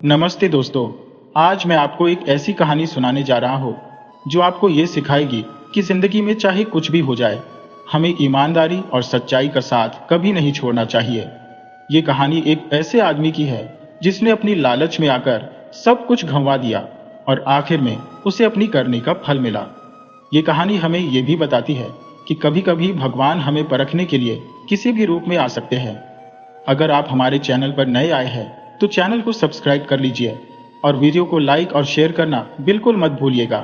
नमस्ते दोस्तों। आज मैं आपको एक ऐसी कहानी सुनाने जा रहा हूँ जो आपको ये सिखाएगी कि जिंदगी में चाहे कुछ भी हो जाए, हमें ईमानदारी और सच्चाई का साथ कभी नहीं छोड़ना चाहिए। ये कहानी एक ऐसे आदमी की है जिसने अपनी लालच में आकर सब कुछ गंवा दिया और आखिर में उसे अपनी करने का फल मिला। ये कहानी हमें ये भी बताती है कि कभी कभी भगवान हमें परखने के लिए किसी भी रूप में आ सकते हैं। अगर आप हमारे चैनल पर नए आए हैं तो चैनल को सब्सक्राइब कर लीजिए और वीडियो को लाइक और शेयर करना बिल्कुल मत भूलिएगा।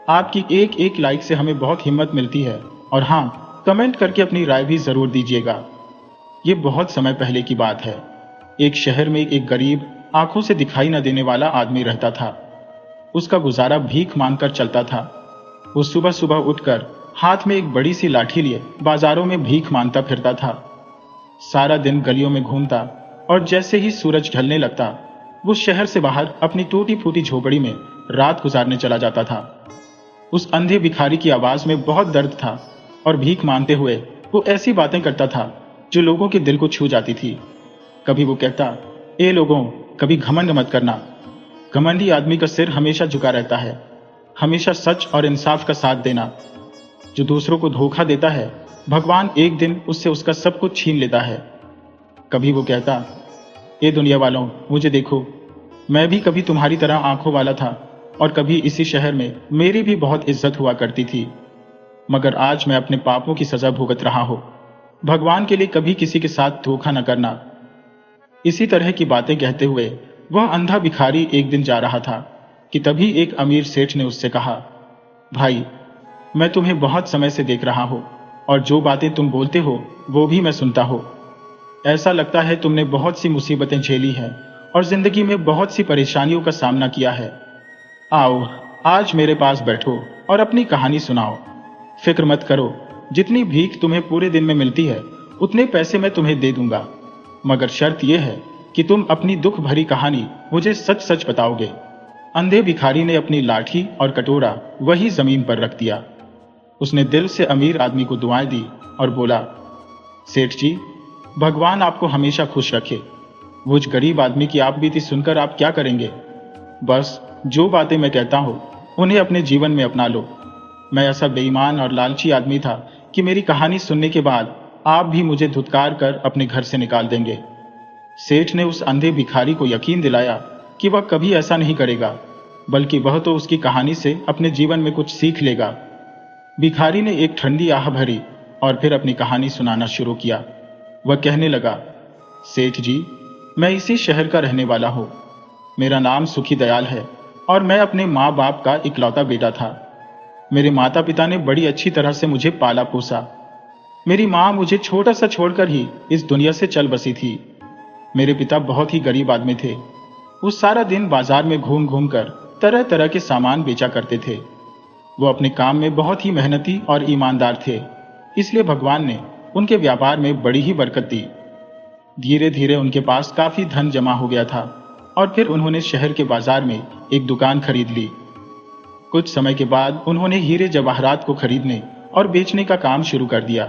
आपकी एक एक लाइक से हमें बहुत हिम्मत मिलती है और हाँ, कमेंट करके अपनी राय भी जरूर दीजिएगा। ये बहुत समय पहले की बात है। एक शहर में एक गरीब, आंखों से दिखाई न देने वाला आदमी रहता था। उसका गुजारा भीख मांगकर चलता था। वो सुबह सुबह उठकर हाथ में एक बड़ी सी लाठी लिए बाजारों में भीख मांगता फिरता था। सारा दिन गलियों में घूमता और जैसे ही सूरज ढलने लगता वो शहर से बाहर अपनी टूटी फूटी झोपड़ी में रात गुजारने चला जाता था। उस अंधे भिखारी की आवाज में बहुत दर्द था और भीख मांगते हुए वो ऐसी बातें करता था जो लोगों के दिल को छू जाती थी। कभी वो कहता, ए लोगों, कभी घमंड मत करना। घमंडी आदमी का सिर हमेशा झुका रहता है। हमेशा सच और इंसाफ का साथ देना। जो दूसरों को धोखा देता है, भगवान एक दिन उससे उसका सब कुछ छीन लेता है। कभी वो कहता, ए दुनिया वालों, मुझे देखो, मैं भी कभी तुम्हारी तरह आंखों वाला था और कभी इसी शहर में मेरी भी बहुत इज्जत हुआ करती थी, मगर आज मैं अपने पापों की सजा भुगत रहा हूं। भगवान के लिए कभी किसी के साथ धोखा न करना। इसी तरह की बातें कहते हुए वह अंधा भिखारी एक दिन जा रहा था कि तभी एक अमीर सेठ ने उससे कहा, भाई, मैं तुम्हें बहुत समय से देख रहा हूं और जो बातें तुम बोलते हो वो भी मैं सुनता हूं। ऐसा लगता है तुमने बहुत सी मुसीबतें झेली हैं और जिंदगी में बहुत सी परेशानियों का सामना किया है। आओ, आज मेरे पास बैठो और अपनी कहानी सुनाओ। फिक्र मत करो, जितनी भीख तुम्हें पूरे दिन में मिलती है उतने पैसे मैं तुम्हें दे दूंगा, मगर शर्त यह है कि तुम अपनी दुख भरी कहानी मुझे सच सच बताओगे। अंधे भिखारी ने अपनी लाठी और कटोरा वही जमीन पर रख दिया। उसने दिल से अमीर आदमी को दुआएं दी और बोला, सेठ जी, भगवान आपको हमेशा खुश रखे। वो गरीब आदमी की आप बीती सुनकर आप क्या करेंगे? बस जो बातें मैं कहता हूँ उन्हें अपने जीवन में अपना लो। मैं ऐसा बेईमान और लालची आदमी था कि मेरी कहानी सुनने के बाद आप भी मुझे धुतकार कर अपने घर से निकाल देंगे। सेठ ने उस अंधे भिखारी को यकीन दिलाया कि वह कभी ऐसा नहीं करेगा, बल्कि वह तो उसकी कहानी से अपने जीवन में कुछ सीख लेगा। भिखारी ने एक ठंडी आह भरी और फिर अपनी कहानी सुनाना शुरू किया। वह कहने लगा, सेठ जी, मैं इसी शहर का रहने वाला हूँ। मेरा नाम सुखी दयाल है और मैं अपने माँ बाप का इकलौता बेटा था। मेरे माता पिता ने बड़ी अच्छी तरह से मुझे पाला पोसा। मेरी माँ मुझे छोटा सा छोड़कर ही इस दुनिया से चल बसी थी। मेरे पिता बहुत ही गरीब आदमी थे। वो सारा दिन बाजार में घूम घूम कर तरह तरह के सामान बेचा करते थे। वो अपने काम में बहुत ही मेहनती और ईमानदार थे, इसलिए भगवान ने उनके व्यापार में बड़ी ही बरकत दी। धीरे धीरे उनके पास काफी धन जमा हो गया था और फिर उन्होंने शहर के बाजार में एक दुकान खरीद ली। कुछ समय के बाद उन्होंने हीरे जवाहरात को खरीदने और बेचने का काम शुरू कर दिया।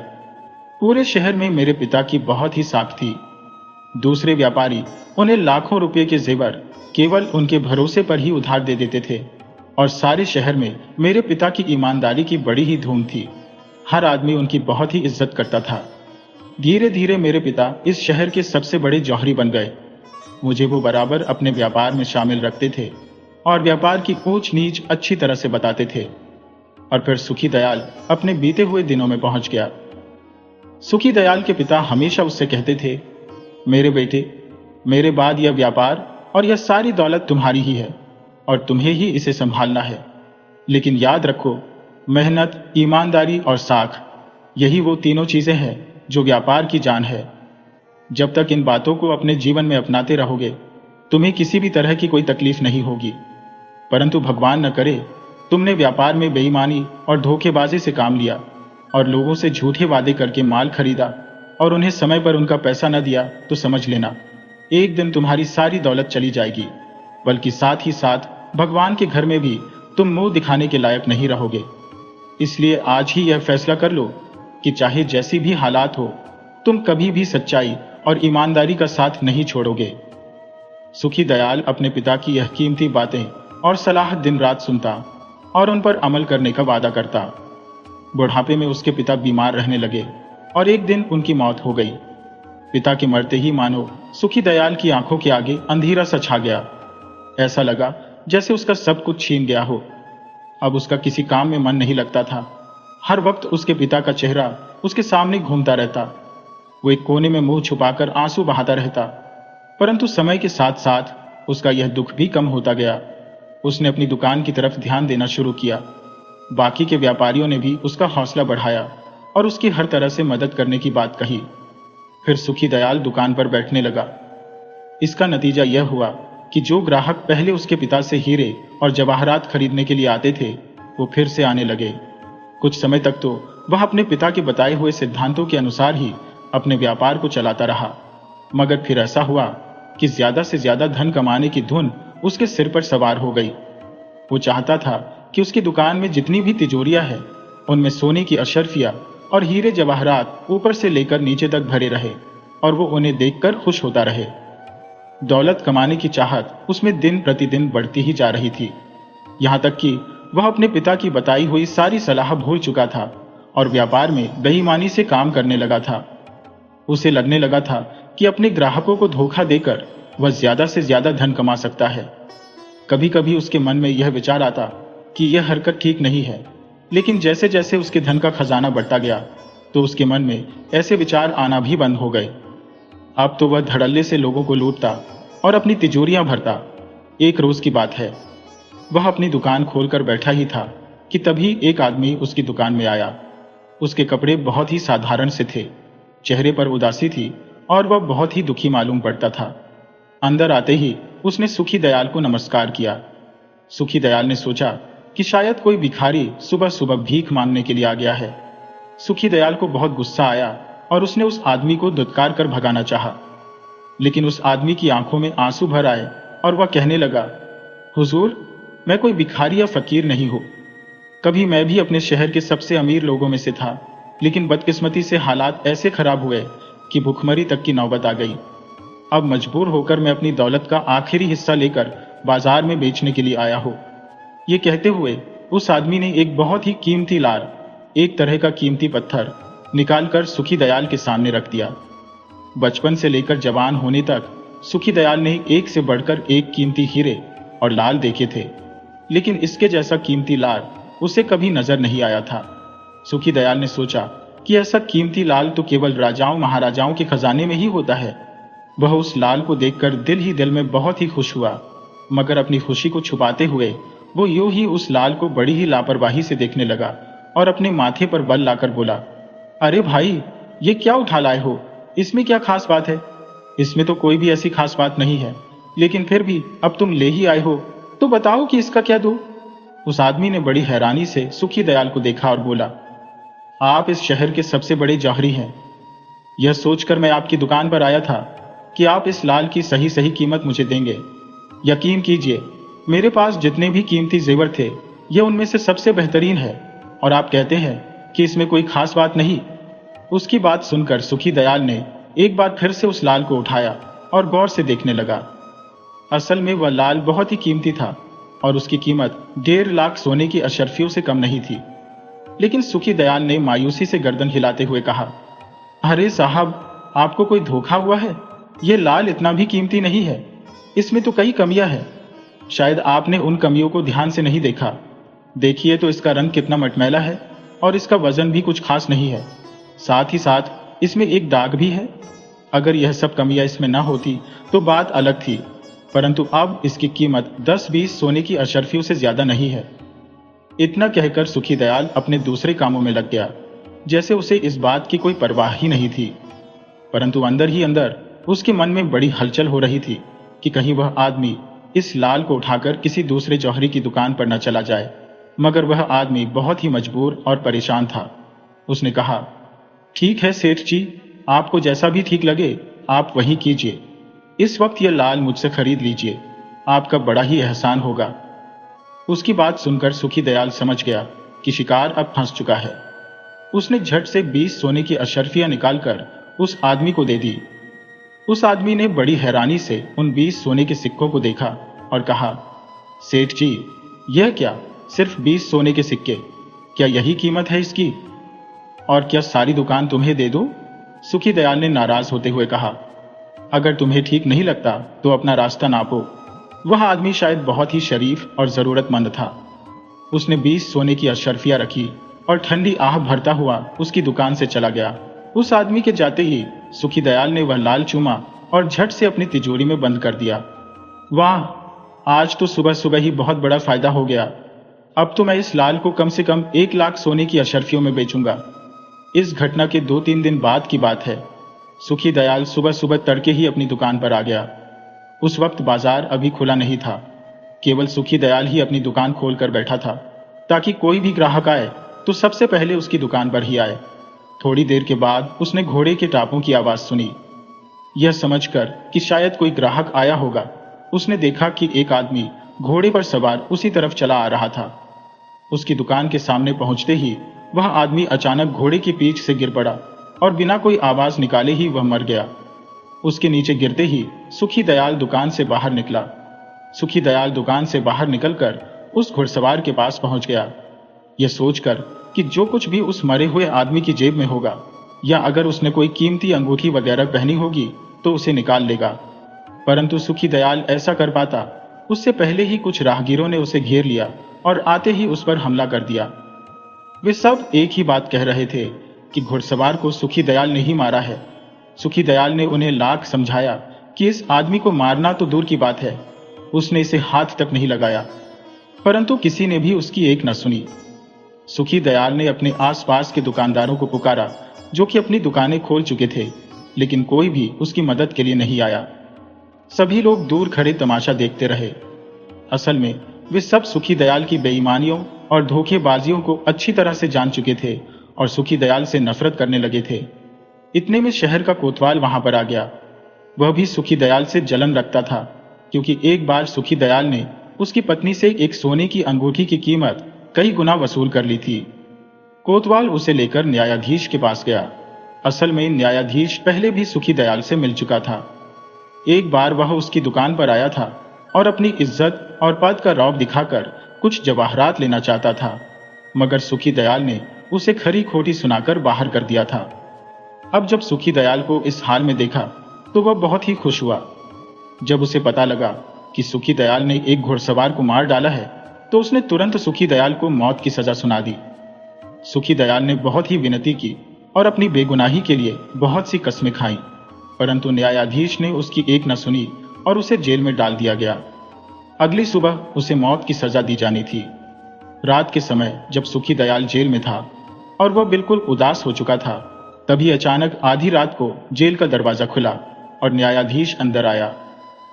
पूरे शहर में मेरे पिता की बहुत ही साख थी। दूसरे व्यापारी उन्हें लाखों रुपए के जेवर केवल उनके भरोसे पर ही उधार दे देते थे और सारे शहर में मेरे पिता की ईमानदारी की बड़ी ही धूम थी। हर आदमी उनकी बहुत ही इज्जत करता था। धीरे धीरे मेरे पिता इस शहर के सबसे बड़े जौहरी बन गए। मुझे वो बराबर अपने व्यापार में शामिल रखते थे और व्यापार की ऊंच नीच अच्छी तरह से बताते थे। और फिर सुखी दयाल अपने बीते हुए दिनों में पहुंच गया। सुखी दयाल के पिता हमेशा उससे कहते थे, मेरे बेटे, मेरे बाद यह व्यापार और यह सारी दौलत तुम्हारी ही है और तुम्हें ही इसे संभालना है। लेकिन याद रखो, मेहनत, ईमानदारी और साख, यही वो तीनों चीजें हैं जो व्यापार की जान है। जब तक इन बातों को अपने जीवन में अपनाते रहोगे तुम्हें किसी भी तरह की कोई तकलीफ नहीं होगी। परंतु भगवान न करे तुमने व्यापार में बेईमानी और धोखेबाजी से काम लिया और लोगों से झूठे वादे करके माल खरीदा और उन्हें समय पर उनका पैसा न दिया तो समझ लेना, एक दिन तुम्हारी सारी दौलत चली जाएगी, बल्कि साथ ही साथ भगवान के घर में भी तुम मुंह दिखाने के लायक नहीं रहोगे। इसलिए आज ही यह फैसला कर लो कि चाहे जैसी भी हालात हो, तुम कभी भी सच्चाई और ईमानदारी का साथ नहीं छोड़ोगे। सुखी दयाल अपने पिता की यह कीमती बातें और सलाह दिन रात सुनता और उन पर अमल करने का वादा करता। बुढ़ापे में उसके पिता बीमार रहने लगे और एक दिन उनकी मौत हो गई। पिता के मरते ही मानो सुखी दयाल की आंखों के आगे अंधेरा सा छा गया। ऐसा लगा जैसे उसका सब कुछ छीन गया हो। अब उसका किसी काम में मन नहीं लगता था। हर वक्त उसके पिता का चेहरा उसके सामने घूमता रहता। वो एक कोने में मुंह छुपाकर आंसू बहाता रहता। परंतु समय के साथ साथ उसका यह दुख भी कम होता गया। उसने अपनी दुकान की तरफ ध्यान देना शुरू किया। बाकी के व्यापारियों ने भी उसका हौसला बढ़ाया और उसकी हर तरह से मदद करने की बात कही। फिर सुखी दयाल दुकान पर बैठने लगा। इसका नतीजा यह हुआ कि जो ग्राहक पहले उसके पिता से हीरे और जवाहरात खरीदने के लिए आते थे, वो फिर से आने लगे। कुछ समय तक तो वह अपने पिता के बताए हुए सिद्धांतों के अनुसार ही अपने व्यापार को चलाता रहा। मगर फिर ऐसा हुआ कि ज्यादा से ज्यादा धन कमाने की धुन उसके सिर पर सवार हो गई। वो चाहता था कि उसकी दुकान में जितनी भी तिजोरियां हैं, उनमें सोने की अशर्फियां और हीरे जवाहरात ऊपर से लेकर नीचे तक भरे रहे और वो उन्हें देखकर खुश होता रहे। दौलत कमाने की चाहत उसमें दिन प्रतिदिन बढ़ती ही जा रही थी। यहां तक कि वह अपने पिता की बताई हुई सारी सलाह भूल चुका था और व्यापार में बेईमानी से काम करने लगा था। उसे लगने लगा था कि अपने ग्राहकों को धोखा देकर वह ज्यादा से ज्यादा धन कमा सकता है। कभी कभी उसके मन में यह विचार आता कि यह हरकत ठीक नहीं है, लेकिन जैसे जैसे उसके धन का खजाना बढ़ता गया तो उसके मन में ऐसे विचार आना भी बंद हो गए। अब तो वह धड़ल्ले से लोगों को लूटता और अपनी तिजोरियां भरता। एक रोज की बात है, वह अपनी दुकान खोलकर बैठा ही था कि तभी एक आदमी उसकी दुकान में आया। उसके कपड़े बहुत ही साधारण से थे, चेहरे पर उदासी थी और वह बहुत ही दुखी मालूम पड़ता था। अंदर आते ही उसने सुखी दयाल को नमस्कार किया। सुखी दयाल ने सोचा कि शायद कोई भिखारी सुबह सुबह भीख मांगने के लिए आ गया है। सुखी दयाल को बहुत गुस्सा आया और उसने उस आदमी को धुतकार कर भगाना चाहा, लेकिन उस आदमी की आंखों में आंसू भर आए और वह कहने लगा, हुजूर, मैं कोई भिखारी या फकीर नहीं हूं। कभी मैं भी अपने शहर के सबसे अमीर लोगों में से था, लेकिन बदकिस्मती से हालात ऐसे खराब हुए कि भुखमरी तक की नौबत आ गई। अब मजबूर होकर मैं अपनी दौलत का आखिरी हिस्सा लेकर बाजार में बेचने के लिए आया हूं। ये कहते हुए उस आदमी ने एक बहुत ही कीमती लार, एक तरह का कीमती पत्थर निकालकर सुखी दयाल के सामने रख दिया। बचपन से लेकर जवान होने तक सुखी दयाल ने एक से बढ़कर एक कीमती हीरे और लाल देखे थे, लेकिन इसके जैसा कीमती लाल उसे कभी नजर नहीं आया था। सुखी दयाल ने सोचा कि ऐसा कीमती लाल तो केवल राजाओं महाराजाओं के खजाने में ही होता है। वह उस लाल को देखकर दिल ही दिल में बहुत ही खुश हुआ, मगर अपनी खुशी को छुपाते हुए वो यूं ही उस लाल को बड़ी ही लापरवाही से देखने लगा और अपने माथे पर बल लाकर बोला, अरे भाई, ये क्या उठा लाए हो? इसमें क्या खास बात है? इसमें तो कोई भी ऐसी खास बात नहीं है, लेकिन फिर भी अब तुम ले ही आए हो तो बताओ कि इसका क्या दूं? उस आदमी ने बड़ी हैरानी से सुखी दयाल को देखा और बोला, आप इस शहर के सबसे बड़े जौहरी हैं। यह सोचकर मैं आपकी दुकान पर आया था कि आप इस लाल की सही सही कीमत मुझे देंगे। यकीन कीजिए, मेरे पास जितने भी कीमती जेवर थे, यह उनमें से सबसे बेहतरीन है, और आप कहते हैं कि इसमें कोई खास बात नहीं। उसकी बात सुनकर सुखी दयाल ने एक बार फिर से उस लाल को उठाया और गौर से देखने लगा। असल में वह लाल बहुत ही कीमती था और उसकी कीमत 1.5 लाख सोने की अशर्फियों से कम नहीं थी। लेकिन सुखी दयाल ने मायूसी से गर्दन हिलाते हुए कहा, अरे साहब, आपको कोई धोखा हुआ है। यह लाल इतना भी कीमती नहीं है, इसमें तो कई कमियां हैं। शायद आपने उन कमियों को ध्यान से नहीं देखा। देखिए तो इसका रंग कितना मटमैला है और इसका वजन भी कुछ खास नहीं है। साथ ही साथ इसमें एक दाग भी है। अगर यह सब कमियां इसमें ना होती तो बात अलग थी, परंतु अब इसकी कीमत 10-20 सोने की अशर्फियों से ज्यादा नहीं है। इतना कहकर सुखी दयाल अपने दूसरे कामों में लग गया, जैसे उसे इस बात की कोई परवाह ही नहीं थी। परंतु अंदर ही अंदर उसके मन में बड़ी हलचल हो रही थी कि कहीं वह आदमी इस लाल को उठाकर किसी दूसरे जौहरी की दुकान पर न चला जाए। मगर वह आदमी बहुत ही मजबूर और परेशान था। उसने कहा, ठीक है सेठ जी, आपको जैसा भी ठीक लगे आप वही कीजिए। इस वक्त यह लाल मुझसे खरीद लीजिए, आपका बड़ा ही एहसान होगा। उसकी बात सुनकर सुखी दयाल समझ गया कि शिकार अब फंस चुका है। उसने झट से 20 सोने की अशर्फियां निकालकर उस आदमी को दे दी। उस आदमी ने बड़ी हैरानी से उन 20 सोने के सिक्कों को देखा और कहा, सेठ जी, यह क्या, सिर्फ 20 सोने के सिक्के? क्या यही कीमत है इसकी? और क्या सारी दुकान तुम्हें दे दूं? सुखी दयाल ने नाराज होते हुए कहा, अगर तुम्हें ठीक नहीं लगता तो अपना रास्ता नापो। वह आदमी शायद बहुत ही शरीफ और जरूरतमंद था। उसने 20 सोने की अशर्फियां रखी और ठंडी आह भरता हुआ उसकी दुकान से चला गया। उस आदमी के जाते ही सुखी दयाल ने वह लाल चूमा और झट से अपनी तिजोरी में बंद कर दिया। वाह, आज तो सुबह सुबह ही बहुत बड़ा फायदा हो गया। अब तो मैं इस लाल को कम से कम 1 लाख सोने की अशर्फियों में बेचूंगा। इस घटना के 2-3 दिन बाद की बात है। सुखी दयाल सुबह सुबह तड़के ही अपनी दुकान पर आ गया। उस वक्त बाजार अभी खुला नहीं था। केवल सुखी दयाल ही अपनी दुकान खोलकर बैठा था, ताकि कोई भी ग्राहक आए तो सबसे पहले उसकी दुकान पर ही आए। थोड़ी देर के बाद उसने घोड़े के टापों की आवाज सुनी। यह समझकर कि शायद कोई ग्राहक आया होगा, उसने देखा कि एक आदमी घोड़े पर सवार उसी तरफ चला आ रहा था। उसकी दुकान के सामने पहुंचते ही वह आदमी अचानक घोड़े की पीठ से गिर पड़ा और बिना कोई आवाज निकाले ही वह मर गया। उसके नीचे गिरते ही सुखी दयाल दुकान से बाहर निकला। सुखी दयाल दुकान से बाहर निकलकर उस घुड़सवार के पास पहुंच गया, यह सोचकर कि जो कुछ भी उस मरे हुए आदमी की जेब में होगा, या अगर उसने कोई कीमती अंगूठी वगैरह पहनी होगी तो उसे निकाल लेगा। परंतु सुखी दयाल ऐसा कर पाता, उससे पहले ही कुछ राहगीरों ने उसे घेर लिया और आते ही उस पर हमला कर दिया। वे सब एक ही बात कह रहे थे कि घुड़सवार को सुखी दयाल ने ही मारा है। सुखी दयाल ने उन्हें लाख समझाया कि इस आदमी को मारना तो दूर की बात है, उसने इसे हाथ तक नहीं लगाया, परंतु किसी ने भी उसकी एक न सुनी। सुखी दयाल ने अपने आसपास के दुकानदारों को पुकारा, जो कि अपनी दुकानें खोल चुके थे, लेकिन कोई भी उसकी मदद के लिए नहीं आया। सभी लोग दूर खड़े तमाशा देखते रहे। असल में वे सब सुखी दयाल की बेईमानियों और धोखेबाजियों को अच्छी तरह से जान चुके थे और सुखी दयाल से नफरत करने लगे थे। इतने में शहर का कोतवाल वहां पर आ गया। वह भी सुखी दयाल से जलन रखता था, क्योंकि एक बार सुखी दयाल ने उसकी पत्नी से एक सोने की अंगूठी की कीमत कई गुना वसूल कर ली थी। कोतवाल उसे लेकर न्यायाधीश के पास गया। असल में न्यायाधीश पहले भी सुखी दयाल से मिल चुका था। एक बार वह उसकी दुकान पर आया था और अपनी इज्जत और पद का रौब दिखाकर कुछ जवाहरात लेना चाहता था, मगर सुखी दयाल ने उसे खरी खोटी सुनाकर बाहर कर दिया था। अब जब सुखी दयाल को इस हाल में देखा तो वह बहुत ही खुश हुआ। जब उसे पता लगा कि सुखी दयाल ने एक घुड़सवार को मार डाला है, तो उसने तुरंत सुखी दयाल को मौत की सजा सुना दी। सुखी दयाल ने बहुत ही विनती की और अपनी बेगुनाही के लिए बहुत सी कस्में खाईं, परंतु न्यायाधीश ने उसकी एक न सुनी और उसे जेल में डाल दिया गया। अगली सुबह उसे मौत की सजा दी जानी थी। रात के समय जब सुखी दयाल जेल में था और वह बिल्कुल उदास हो चुका था, तभी अचानक आधी रात को जेल का दरवाजा खुला और न्यायाधीश अंदर आया।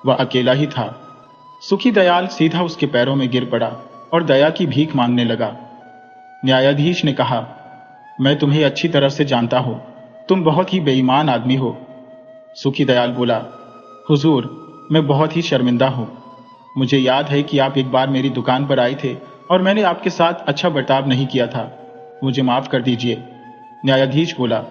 वह अकेला ही था। सुखी दयाल सीधा उसके पैरों में गिर पड़ा और दया की भीख मांगने लगा। न्यायाधीश ने कहा, मैं तुम्हें अच्छी तरह से जानता हूं, तुम बहुत ही बेईमान आदमी हो। सुखी दयाल बोला, हुजूर, मैं बहुत ही शर्मिंदा हूं। मुझे याद है कि आप एक बार मेरी दुकान पर आए थे और मैंने आपके साथ अच्छा बर्ताव नहीं किया था, मुझे माफ कर दीजिए। न्यायाधीश बोला,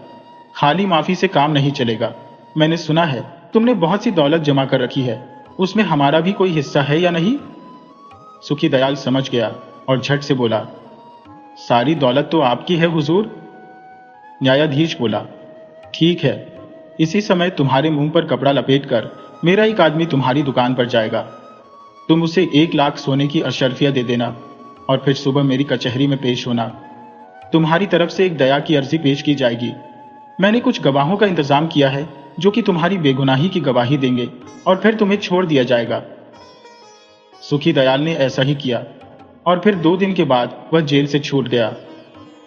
खाली माफी से काम नहीं चलेगा। मैंने सुना है तुमने बहुत सी दौलत जमा कर रखी है, उसमें हमारा भी कोई हिस्सा है या नहीं? सुखी दयाल समझ गया और झट से बोला, सारी दौलत तो आपकी है हुजूर। न्यायाधीश बोला, ठीक है, इसी समय तुम्हारे मुंह पर कपड़ा लपेटकर मेरा एक आदमी तुम्हारी दुकान पर जाएगा। तुम उसे 1 लाख सोने की अशर्फिया दे देना और फिर सुबह मेरी कचहरी में पेश होना। तुम्हारी तरफ से एक दया की अर्जी पेश की जाएगी। मैंने कुछ गवाहों का इंतजाम किया है जो कि तुम्हारी बेगुनाही की गवाही देंगे और फिर तुम्हें छोड़ दिया जाएगा। सुखी दयाल ने ऐसा ही किया और फिर 2 दिन के बाद वह जेल से छूट गया।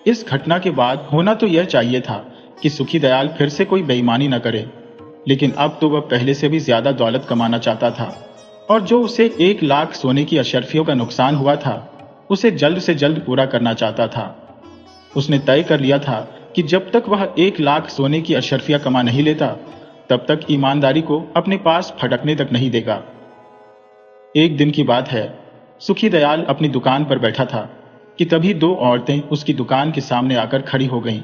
इस घटना के बाद होना तो यह चाहिए था कि सुखी दयाल फिर से कोई बेईमानी न करे, लेकिन अब तो वह पहले से भी ज्यादा दौलत कमाना चाहता था और जो उसे 1 लाख सोने की अशर्फियों का नुकसान हुआ था, उसे जल्द से जल्द पूरा करना चाहता था। उसने तय कर लिया था कि जब तक वह 1 लाख सोने की अशर्फिया कमा नहीं लेता, तब तक ईमानदारी को अपने पास फटकने तक नहीं देगा। एक दिन की बात है, सुखी दयाल अपनी दुकान पर बैठा था कि तभी 2 औरतें उसकी दुकान के सामने आकर खड़ी हो गईं।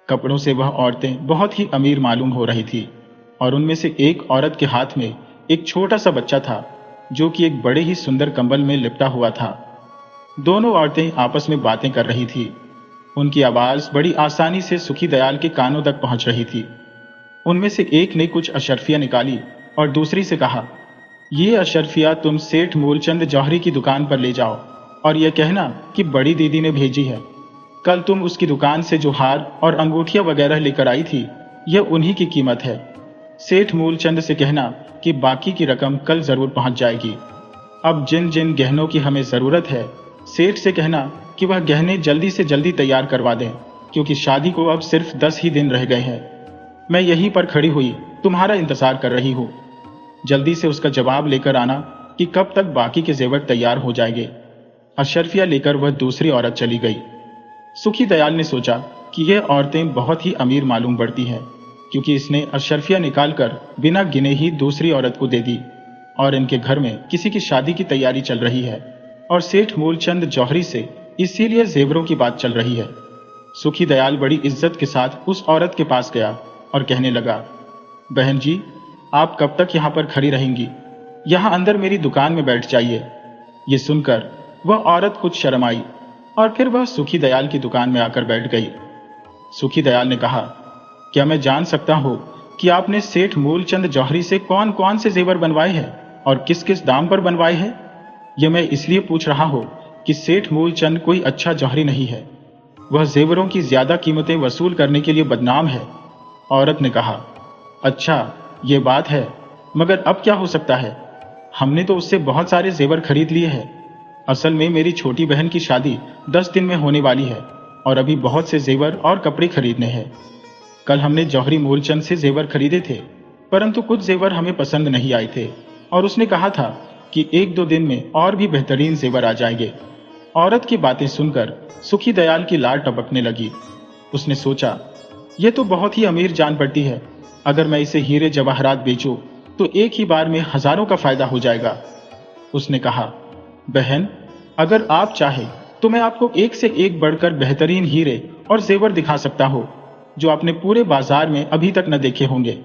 कपड़ों से वह औरतें बहुत ही अमीर मालूम हो रही थी। और उनमें से एक औरत के हाथ में एक छोटा सा बच्चा था जो कि एक बड़े ही सुंदर कंबल में लिपटा हुआ था। दोनों औरतें आपस में बातें कर रही थी। उनकी आवाज बड़ी आसानी से सुखी दयाल के कानों तक पहुंच रही थी। उनमें से एक ने कुछ अशर्फियां निकाली और दूसरी से कहा, ये अशर्फिया तुम सेठ मूलचंद जौहरी की दुकान पर ले जाओ और यह कहना कि बड़ी दीदी ने भेजी है। कल तुम उसकी दुकान से जो हार और अंगूठियां वगैरह लेकर आई थी, यह उन्हीं की कीमत है। सेठ मूलचंद से कहना कि बाकी की रकम कल जरूर पहुंच जाएगी। अब जिन जिन गहनों की हमें जरूरत है, सेठ से कहना कि वह गहने जल्दी से जल्दी तैयार करवा दें, क्योंकि शादी को अब सिर्फ 10 ही दिन रह गए हैं। मैं यहीं पर खड़ी हुई तुम्हारा इंतजार कर रही हूँ। जल्दी से उसका जवाब लेकर आना कि कब तक बाकी के जेवर तैयार हो जाएंगे। अशर्फिया लेकर वह दूसरी औरत चली गई। सुखी दयाल ने सोचा कि यह औरतें बहुत ही अमीर मालूम पड़ती हैं, क्योंकि इसने अशर्फिया निकालकर बिना गिने ही दूसरी औरत को दे दी और इनके घर में किसी की शादी की तैयारी चल रही है और सेठ मूलचंद जौहरी से इसीलिए जेवरों की बात चल रही है। सुखी दयाल बड़ी इज्जत के साथ उस औरत के पास गया और कहने लगा, बहन जी, आप कब तक यहाँ पर खड़ी रहेंगी? यहाँ अंदर मेरी दुकान में बैठ जाइए। ये सुनकर वह औरत कुछ शर्म आई और फिर वह सुखी दयाल की दुकान में आकर बैठ गई। सुखी दयाल ने कहा, क्या मैं जान सकता हूँ कि आपने सेठ मूलचंद जौहरी से कौन कौन से जेवर बनवाए हैं और किस किस दाम पर बनवाए हैं? यह मैं इसलिए पूछ रहा हूँ कि सेठ मूलचंद कोई अच्छा जौहरी नहीं है। वह जेवरों की ज्यादा कीमतें वसूल करने के लिए बदनाम है। औरत ने कहा, अच्छा ये बात है, मगर अब क्या हो सकता है? हमने तो उससे बहुत सारे जेवर खरीद लिए हैं। असल में मेरी छोटी बहन की शादी 10 दिन में होने वाली है और अभी बहुत से जेवर और कपड़े खरीदने हैं। कल हमने जौहरी मूलचंद से जेवर खरीदे थे, परंतु कुछ जेवर हमें पसंद नहीं आए थे और उसने कहा था कि 1-2 दिन में और भी बेहतरीन जेवर आ जाएंगे। औरत की बातें सुनकर सुखी दयाल की लार टपकने लगी। उसने सोचा, यह तो बहुत ही अमीर जान पड़ती है। अगर मैं इसे हीरे जवाहरात बेचूं तो एक ही बार में हजारों का फायदा हो जाएगा। उसने कहा, बहन, अगर आप चाहे तो मैं आपको एक से एक बढ़कर बेहतरीन हीरे और जेवर दिखा सकता हूं, जो आपने पूरे बाजार में अभी तक न देखे होंगे।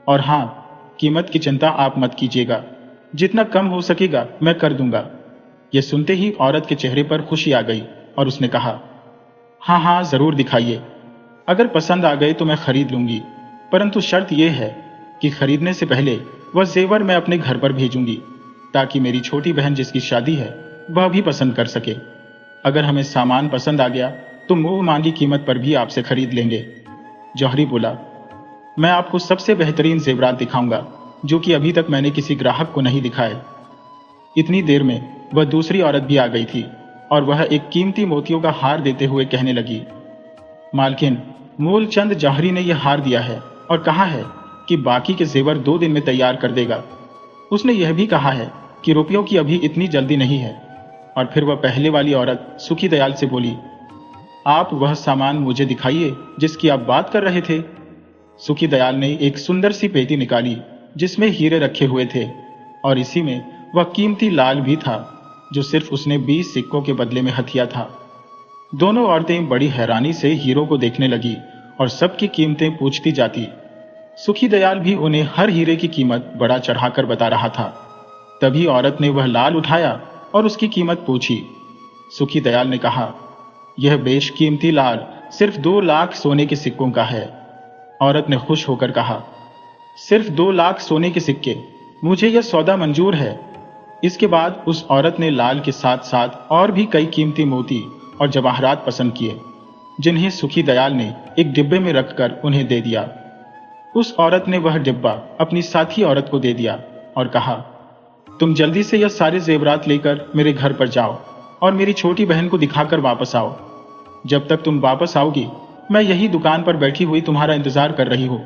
और हाँ, कीमत की चिंता आप मत कीजिएगा, जितना कम हो सकेगा मैं कर दूंगा। यह सुनते ही औरत के चेहरे पर खुशी आ गई और उसने कहा, हाँ हाँ जरूर दिखाइए। अगर पसंद आ गए तो मैं खरीद लूंगी, परंतु शर्त यह है कि खरीदने से पहले वह जेवर मैं अपने घर पर भेजूंगी, ताकि मेरी छोटी बहन जिसकी शादी है वह भी पसंद कर सके। अगर हमें सामान पसंद आ गया तो मुंह मांगी कीमत पर भी आपसे खरीद लेंगे। जौहरी बोला, मैं आपको सबसे बेहतरीन जेवरात दिखाऊंगा जो कि अभी तक मैंने किसी ग्राहक को नहीं दिखाए। इतनी देर में वह दूसरी औरत भी आ गई थी और वह एक कीमती मोतियों का हार देते हुए कहने लगी, मालकिन, मूलचंद जौहरी ने यह हार दिया है और कहा है कि बाकी के जेवर 2 दिन में तैयार कर देगा। उसने यह भी कहा है कि रुपयों की अभी इतनी जल्दी नहीं है। और फिर वह पहले वाली औरत सुखी दयाल से बोली, आप वह सामान मुझे दिखाइए जिसकी आप बात कर रहे थे। सुखी दयाल ने एक सुंदर सी पेटी निकाली जिसमें हीरे रखे हुए थे और इसी में वह कीमती लाल भी था जो सिर्फ उसने 20 सिक्कों के बदले में हथिया था। दोनों औरतें बड़ी हैरानी से हीरों को देखने लगी और सबकी कीमतें पूछती जाती। सुखी दयाल भी उन्हें हर हीरे की कीमत बड़ा चढ़ाकर बता रहा था। तभी औरत ने वह लाल उठाया और उसकी कीमत पूछी। सुखी दयाल ने कहा, यह बेशकीमती लाल सिर्फ 2 लाख सोने के सिक्कों का है। औरत ने खुश होकर कहा, सिर्फ 2 लाख सोने के सिक्के? मुझे यह सौदा मंजूर है। इसके बाद उस औरत ने लाल के साथ साथ और भी कई कीमती मोती और जवाहरात पसंद किए, जिन्हें सुखी दयाल ने एक डिब्बे में रखकर उन्हें दे दिया। उस औरत ने वह डिब्बा अपनी साथी औरत को दे दिया और कहा, तुम जल्दी से यह सारे जेवरात लेकर मेरे घर पर जाओ और मेरी छोटी बहन को दिखाकर वापस आओ। जब तक तुम वापस आओगी मैं यही दुकान पर बैठी हुई तुम्हारा इंतजार कर रही हूं।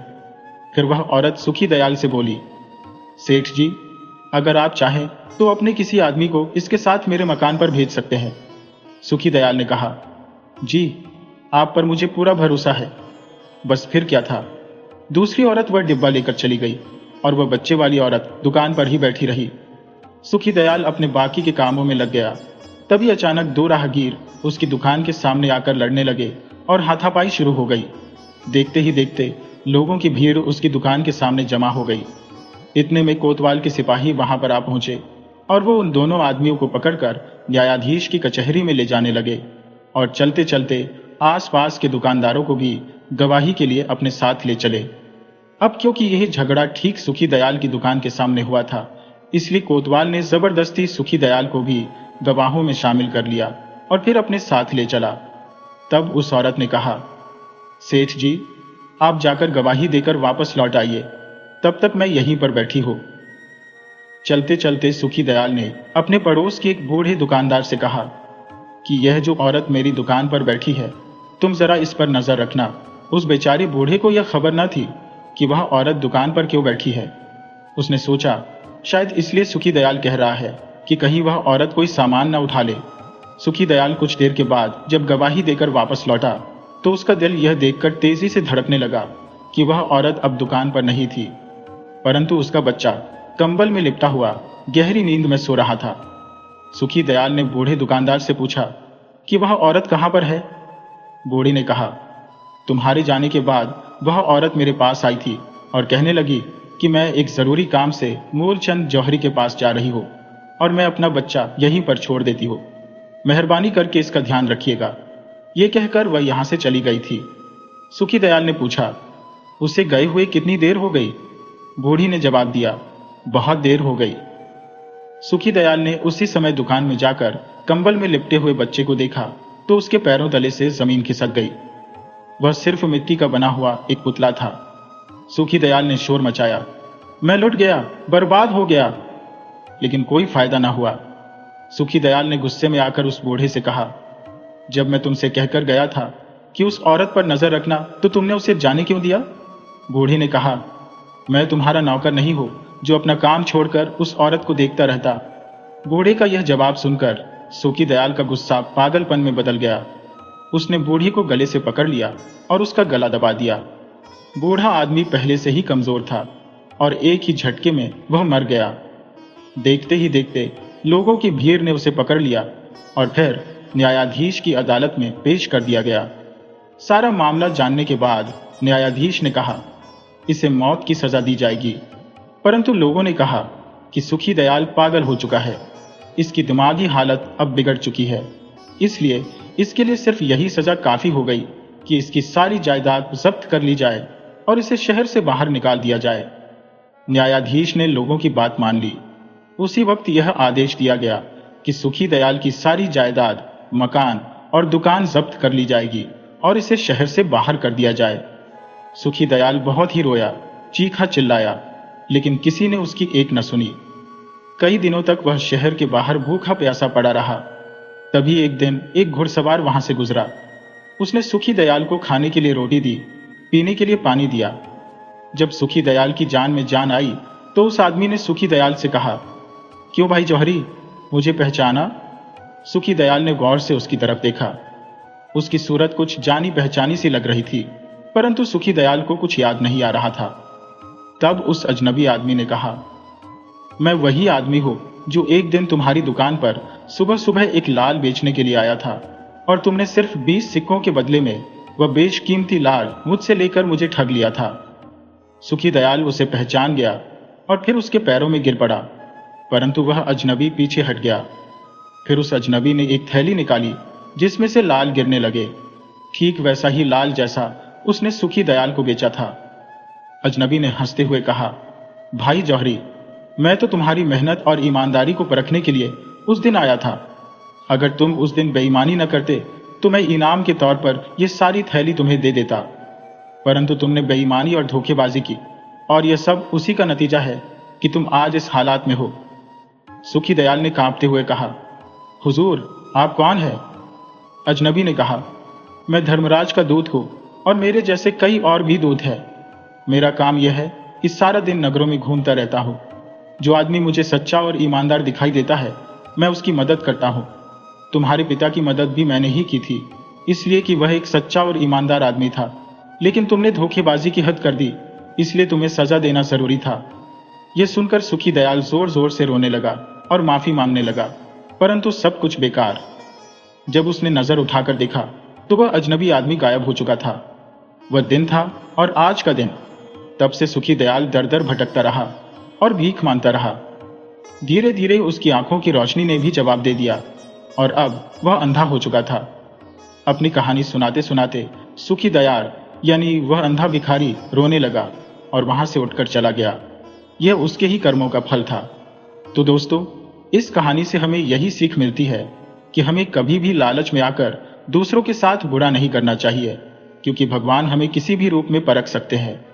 फिर वह औरत सुखी दयाल से बोली, सेठ जी, अगर आप चाहें तो अपने किसी आदमी को इसके साथ मेरे मकान पर भेज सकते हैं। सुखी दयाल ने कहा, जी, आप पर मुझे पूरा भरोसा है। बस फिर क्या था, दूसरी औरत वह डिब्बा लेकर चली गई और वह बच्चे वाली औरत दुकान पर ही बैठी रही। सुखी दयाल अपने बाकी के कामों में लग गया। तभी अचानक 2 राहगीर उसकी दुकान के सामने आकर लड़ने लगे और हाथापाई शुरू हो गई। देखते ही देखते लोगों की भीड़ उसकी दुकान के सामने जमा हो गई। इतने में कोतवाल के सिपाही वहां पर आ पहुंचे और वो उन दोनों आदमियों को पकड़कर न्यायाधीश की कचहरी में ले जाने लगे और चलते चलते आसपास के दुकानदारों को भी गवाही के लिए अपने साथ ले चले। अब क्योंकि यह झगड़ा ठीक सुखी दयाल की दुकान के सामने हुआ था, इसलिए कोतवाल ने जबरदस्ती सुखी दयाल को भी गवाहों में शामिल कर लिया और फिर अपने साथ ले चला। तब उस औरत ने कहा, सेठ जी, आप जाकर गवाही देकर वापस लौट आइए, तब तक मैं यहीं पर बैठी हूं। चलते चलते सुखी दयाल ने अपने पड़ोस के एक बूढ़े दुकानदार से कहा कि यह जो औरत मेरी दुकान पर बैठी है, तुम जरा इस पर नजर रखना। उस बेचारे बूढ़े को यह खबर न थी कि वह औरत दुकान पर क्यों बैठी है। उसने सोचा शायद इसलिए सुखी दयाल कह रहा है कि कहीं वह औरत कोई सामान न उठा ले। सुखी दयाल कुछ देर के बाद जब गवाही देकर वापस लौटा तो उसका दिल यह देखकर तेजी से धड़कने लगा कि वह औरत अब दुकान पर नहीं थी, परंतु उसका बच्चा कंबल में लिपटा हुआ गहरी नींद में सो रहा था। सुखी दयाल ने बूढ़े दुकानदार से पूछा कि वह औरत कहां पर है। बूढ़े ने कहा, तुम्हारे जाने के बाद वह औरत मेरे पास आई थी और कहने लगी कि मैं एक जरूरी काम से मूलचंद जौहरी के पास जा रही हूं और मैं अपना बच्चा यहीं पर छोड़ देती हूं। मेहरबानी करके इसका ध्यान रखिएगा। ये कहकर वह यहां से चली गई थी। सुखी दयाल ने पूछा, उसे गए हुए कितनी देर हो गई। बूढ़ी ने जवाब दिया, बहुत देर हो गई। सुखी दयाल ने उसी समय दुकान में जाकर कंबल में लिपटे हुए बच्चे को देखा तो उसके पैरों तले से जमीन खिसक गई। वह सिर्फ मिट्टी का बना हुआ एक पुतला था। सुखी दयाल ने शोर मचाया, मैं लुट गया, बर्बाद हो गया। लेकिन कोई फायदा ना हुआ। सुखी दयाल ने गुस्से में आकर उस बूढ़े से कहा, जब मैं तुमसे कहकर गया था कि उस औरत पर नजर रखना तो तुमने उसे जाने क्यों दिया। बूढ़े ने कहा, मैं तुम्हारा नौकर नहीं हूं जो अपना काम छोड़कर उस औरत को देखता रहता। बूढ़े का यह जवाब सुनकर सुखी दयाल का गुस्सा पागलपन में बदल गया। उसने बूढ़ी को गले से पकड़ लिया और उसका गला दबा दिया। बूढ़ा आदमी पहले से ही कमजोर था और एक ही झटके में वह मर गया। देखते ही देखते लोगों की भीड़ ने उसे पकड़ लिया और फिर न्यायाधीश की अदालत में पेश कर दिया गया। सारा मामला जानने के बाद न्यायाधीश ने कहा, इसे मौत की सजा दी जाएगी, परंतु लोगों ने कहा कि सुखी दयाल पागल हो चुका है, इसकी दिमागी हालत अब बिगड़ चुकी है, इसलिए इसके लिए सिर्फ यही सजा काफी हो गई कि इसकी सारी जायदाद जब्त कर ली जाए और इसे शहर से बाहर निकाल दिया जाए। न्यायाधीश ने लोगों की बात मान ली। उसी वक्त यह आदेश दिया गया कि सुखी दयाल की सारी जायदाद, मकान और दुकान जब्त कर ली जाएगी और इसे शहर से बाहर कर दिया जाए। सुखी दयाल बहुत ही रोया, चीखा चिल्लाया, लेकिन किसी ने उसकी एक न सुनी। कई दिनों तक वह शहर के बाहर भूखा प्यासा पड़ा रहा। तभी एक दिन एक घुड़सवार वहां से गुजरा। उसने सुखी दयाल को खाने के लिए रोटी दी, पीने के लिए पानी दिया। जब सुखी दयाल की जान में जान आई तो उस आदमी ने सुखी दयाल से कहा, क्यों भाई जौहरी, मुझे पहचाना। सुखी दयाल ने गौर से उसकी तरफ देखा। उसकी सूरत कुछ जानी पहचानी सी लग रही थी, परंतु सुखी दयाल को कुछ याद नहीं आ रहा था। तब उस अजनबी आदमी ने कहा, मैं वही आदमी हूं जो एक दिन तुम्हारी दुकान पर सुबह सुबह एक लाल बेचने के लिए आया था और तुमने सिर्फ 20 सिक्कों के बदले में वह बेशकीमती लाल मुझसे लेकर मुझे ठग लिया था। सुखी दयाल उसे पहचान गया और फिर उसके पैरों में गिर पड़ा, परंतु वह अजनबी पीछे हट गया। फिर उस अजनबी ने एक थैली निकाली जिसमें से लाल गिरने लगे। ठीक वैसा ही लाल जैसा उसने सुखी दयाल को बेचा था। अजनबी ने हंसते हुए कहा, भाई जौहरी, मैं तो तुम्हारी मेहनत और ईमानदारी को परखने के लिए उस दिन आया था। अगर तुम उस दिन बेईमानी न करते तो मैं इनाम के तौर पर यह सारी थैली तुम्हें दे देता, परंतु तुमने बेईमानी और धोखेबाजी की और यह सब उसी का नतीजा है कि तुम आज इस हालात में हो। सुखी दयाल ने कांपते हुए कहा, हुजूर, आप कौन हैं? अजनबी ने कहा, मैं धर्मराज का दूत हूं और मेरे जैसे कई और भी दूत हैं। मेरा काम यह है कि सारा दिन नगरों में घूमता रहता हूं। जो आदमी मुझे सच्चा और ईमानदार दिखाई देता है, मैं उसकी मदद करता हूं। तुम्हारे पिता की मदद भी मैंने ही की थी, इसलिए कि वह एक सच्चा और ईमानदार आदमी था, लेकिन तुमने धोखेबाजी की हद कर दी, इसलिए तुम्हें सजा देना जरूरी था। यह सुनकर सुखी दयाल जोर जोर से रोने लगा और माफी मांगने लगा, परंतु सब कुछ बेकार। जब उसने नजर उठाकर देखा तो वह अजनबी आदमी गायब हो चुका था। वह दिन था और आज का दिन। तब से सुखी दयाल दर दर भटकता रहा और भीख मांगता रहा। धीरे धीरे उसकी आंखों की रोशनी ने भी जवाब दे दिया और अब वह अंधा हो चुका था। अपनी कहानी सुनाते सुनाते सुखी दयाल यानी वह अंधा भिखारी रोने लगा और वहां से उठकर चला गया। यह उसके ही कर्मों का फल था। तो दोस्तों, इस कहानी से हमें यही सीख मिलती है कि हमें कभी भी लालच में आकर दूसरों के साथ बुरा नहीं करना चाहिए, क्योंकि भगवान हमें किसी भी रूप में परख सकते हैं।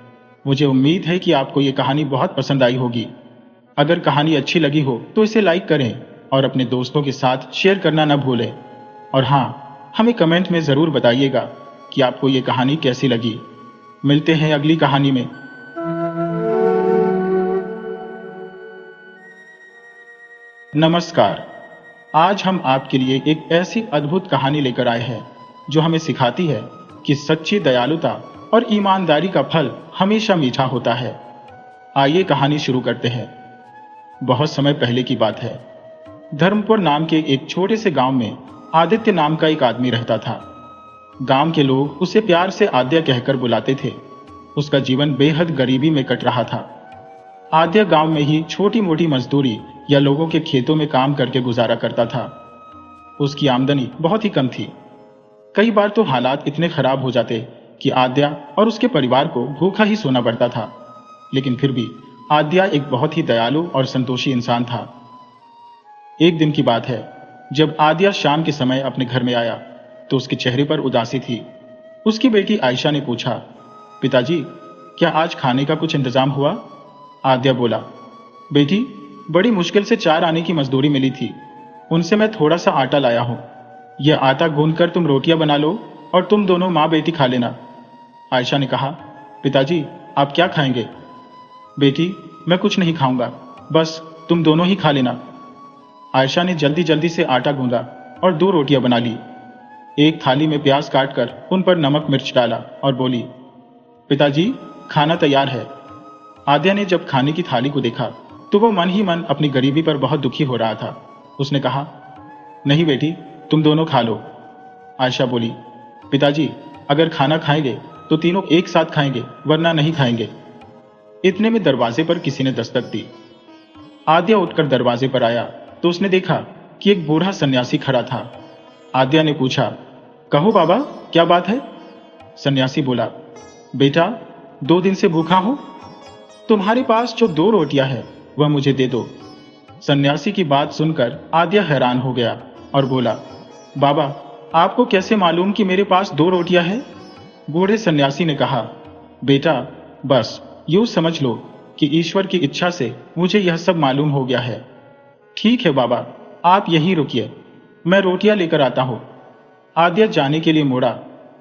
मुझे उम्मीद है कि आपको ये कहानी बहुत पसंद आई होगी। अगर कहानी अच्छी लगी हो तो इसे लाइक करें और अपने दोस्तों के साथ शेयर करना न भूलें। और हाँ, हमें कमेंट में ज़रूर बताइएगा कि आपको ये कहानी कैसी लगी। मिलते हैं अगली कहानी में। नमस्कार। आज हम आपके लिए एक ऐसी अद्भुत कहानी लेकर आए हैं जो हमें सिखाती है कि सच्ची दयालुता और ईमानदारी का फल हमेशा मीठा होता है। आइए कहानी शुरू करते हैं। बहुत समय पहले की बात है। धर्मपुर नाम के एक छोटे से गांव में आदित्य नाम का एक आदमी रहता था। गांव के लोग उसे प्यार से आद्या कहकर बुलाते थे। उसका जीवन बेहद गरीबी में कट रहा था। आद्या गांव में ही छोटी मोटी मजदूरी या लोगों के खेतों में काम करके गुजारा करता था। उसकी आमदनी बहुत ही कम थी। कई बार तो हालात इतने खराब हो जाते कि आद्या और उसके परिवार को भूखा ही सोना पड़ता था। लेकिन फिर भी आद्या एक बहुत ही दयालु और संतोषी इंसान था। एक दिन की बात है, जब आद्या शाम के समय अपने घर में आया तो उसके चेहरे पर उदासी थी। उसकी बेटी आयशा ने पूछा, पिताजी, क्या आज खाने का कुछ इंतजाम हुआ? आद्या बोला, बेटी, बड़ी मुश्किल से 4 आने की मजदूरी मिली थी, उनसे मैं थोड़ा सा आटा लाया हूं। यह आटा गूंथकर तुम रोटियां बना लो और तुम दोनों माँ बेटी खा लेना। आयशा ने कहा, पिताजी, आप क्या खाएंगे? बेटी, मैं कुछ नहीं खाऊंगा, बस तुम दोनों ही खा लेना। आयशा ने जल्दी जल्दी से आटा गूंदा और 2 रोटियां बना ली। एक थाली में प्याज काटकर उन पर नमक मिर्च डाला और बोली, पिताजी, खाना तैयार है। आद्या ने जब खाने की थाली को देखा तो वो मन ही मन अपनी गरीबी पर बहुत दुखी हो रहा था। उसने कहा, नहीं बेटी, तुम दोनों खा लो। आयशा बोली, पिताजी, अगर खाना खाएंगे तो तीनों एक साथ खाएंगे, वरना नहीं खाएंगे। इतने में दरवाजे पर किसी ने दस्तक दी। आद्या उठकर दरवाजे पर आया तो उसने देखा कि एक बूढ़ा सन्यासी खड़ा था। आद्या ने पूछा, कहो बाबा, क्या बात है? सन्यासी बोला, बेटा, 2 दिन से भूखा हूं, तुम्हारे पास जो 2 रोटियां है वह मुझे दे दो। सन्यासी की बात सुनकर आद्या हैरान हो गया और बोला, बाबा, आपको कैसे मालूम कि मेरे पास 2 रोटियां हैं? बूढ़े सन्यासी ने कहा, बेटा, बस यूं समझ लो कि ईश्वर की इच्छा से मुझे यह सब मालूम हो गया है। ठीक है बाबा, आप यहीं रुकिए, मैं रोटियां लेकर आता हूं। आद्या जाने के लिए मुड़ा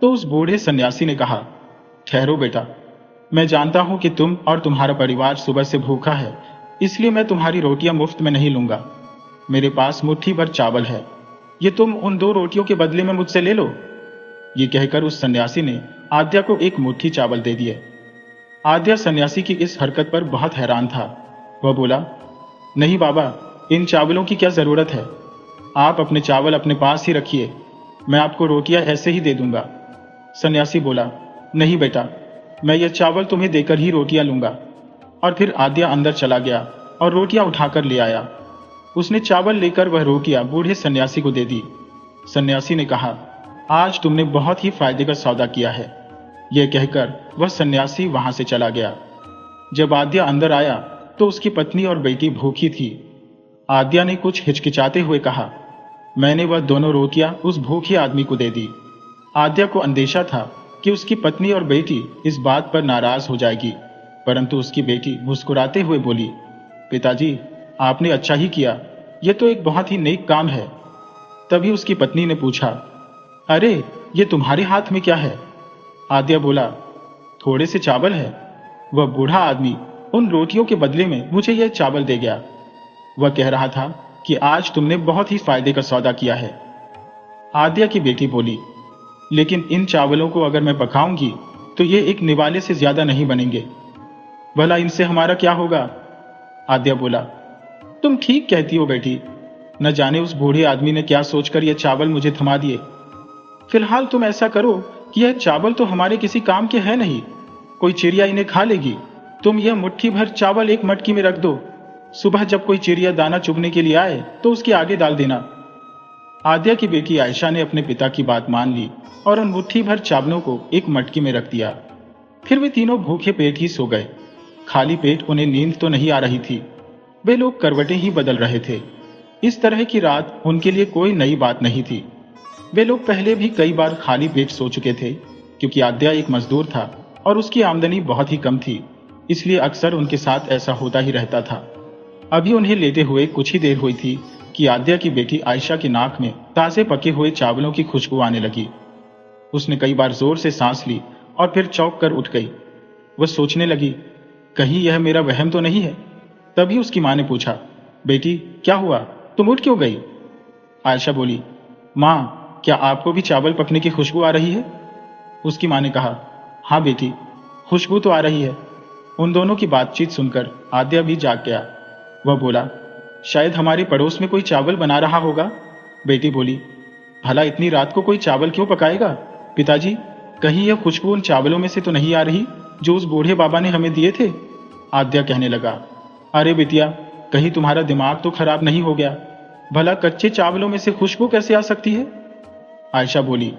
तो उस बूढ़े सन्यासी ने कहा, ठहरो बेटा, मैं जानता हूं कि तुम और तुम्हारा परिवार सुबह से भूखा है, इसलिए मैं तुम्हारी रोटियां मुफ्त में नहीं लूंगा। मेरे पास मुट्ठी भर चावल है, ये तुम उन 2 रोटियों के बदले में मुझसे ले लो। ये कहकर उस सन्यासी ने आद्या को एक मुट्ठी चावल दे दिए। आद्या सन्यासी की इस हरकत पर बहुत हैरान था। वह बोला, नहीं बाबा, इन चावलों की क्या जरूरत है? आप अपने चावल अपने पास ही रखिए, मैं आपको रोटियां ऐसे ही दे दूंगा। सन्यासी बोला, नहीं बेटा, मैं ये चावल तुम्हें देकर ही रोटियां लूंगा। और फिर आद्या अंदर चला गया और रोटियां उठाकर ले आया। उसने चावल लेकर वह रोटियां बूढ़े सन्यासी को दे दी। सन्यासी ने कहा, आज तुमने बहुत ही फायदे का सौदा किया है। यह कहकर वह सन्यासी वहां से चला गया। जब आद्या अंदर आया तो उसकी पत्नी और बेटी भूखी थी। आद्या ने कुछ हिचकिचाते हुए कहा, मैंने वह दोनों रोटियां उस भूखे आदमी को दे दी। आद्या को अंदेशा था कि उसकी पत्नी और बेटी इस बात पर नाराज हो जाएगी, परंतु उसकी बेटी मुस्कुराते हुए बोली, पिताजी, आपने अच्छा ही किया, यह तो एक बहुत ही नेक काम है। तभी उसकी पत्नी ने पूछा, अरे, ये तुम्हारे हाथ में क्या है? आद्या बोला, थोड़े से चावल है। वह बूढ़ा आदमी उन रोटियों के बदले में मुझे यह चावल दे गया। वह कह रहा था कि आज तुमने बहुत ही फायदे का सौदा किया है। आद्या की बेटी बोली, लेकिन इन चावलों को अगर मैं पकाऊंगी तो ये एक निवाले से ज्यादा नहीं बनेंगे, भला इनसे हमारा क्या होगा? आद्या बोला, तुम ठीक कहती हो बेटी, न जाने उस बूढ़े आदमी ने क्या सोचकर ये चावल मुझे थमा दिए। फिलहाल तुम ऐसा करो कि यह चावल तो हमारे किसी काम के है नहीं, कोई चिड़िया इन्हें खा लेगी। तुम यह मुट्ठी भर चावल एक मटकी में रख दो, सुबह जब कोई चिड़िया दाना चुगने के लिए आए तो उसके आगे डाल देना। आद्या की बेटी आयशा ने अपने पिता की बात मान ली और उन मुट्ठी भर चावलों को एक मटकी में रख दिया। फिर वे तीनों भूखे पेट ही सो गए। खाली पेट उन्हें नींद तो नहीं आ रही थी, वे लोग करवटें ही बदल रहे थे। इस तरह की रात उनके लिए कोई नई बात नहीं थी। वे लोग पहले भी कई बार खाली पेट सो चुके थे, क्योंकि आद्या एक मजदूर था और उसकी आमदनी बहुत ही कम थी, इसलिए अक्सर उनके साथ ऐसा होता ही रहता था। अभी उन्हें लेटे हुए कुछ ही देर हुई थी कि आद्या की बेटी आयशा की नाक में ताजे पके हुए चावलों की खुशबू आने लगी। उसने कई बार जोर से सांस ली और फिर चौंक कर उठ गई। वह सोचने लगी, कहीं यह मेरा वहम तो नहीं है। तभी उसकी मां ने पूछा, बेटी क्या हुआ, तुम उठ क्यों गई? आयशा बोली, मां, क्या आपको भी चावल पकने की खुशबू आ रही है? उसकी मां ने कहा, हाँ बेटी, खुशबू तो आ रही है। उन दोनों की बातचीत सुनकर आद्या भी जाग गया। वह बोला, शायद हमारे पड़ोस में कोई चावल बना रहा होगा। बेटी बोली, भला इतनी रात को कोई चावल क्यों पकाएगा? पिताजी, कहीं यह खुशबू उन चावलों में से तो नहीं आ रही जो उस बूढ़े बाबा ने हमें दिए थे? आद्या कहने लगा, अरे बिटिया, कहीं तुम्हारा दिमाग तो खराब नहीं हो गया? भला कच्चे चावलों में से खुशबू कैसे आ सकती है? आयशा बोली,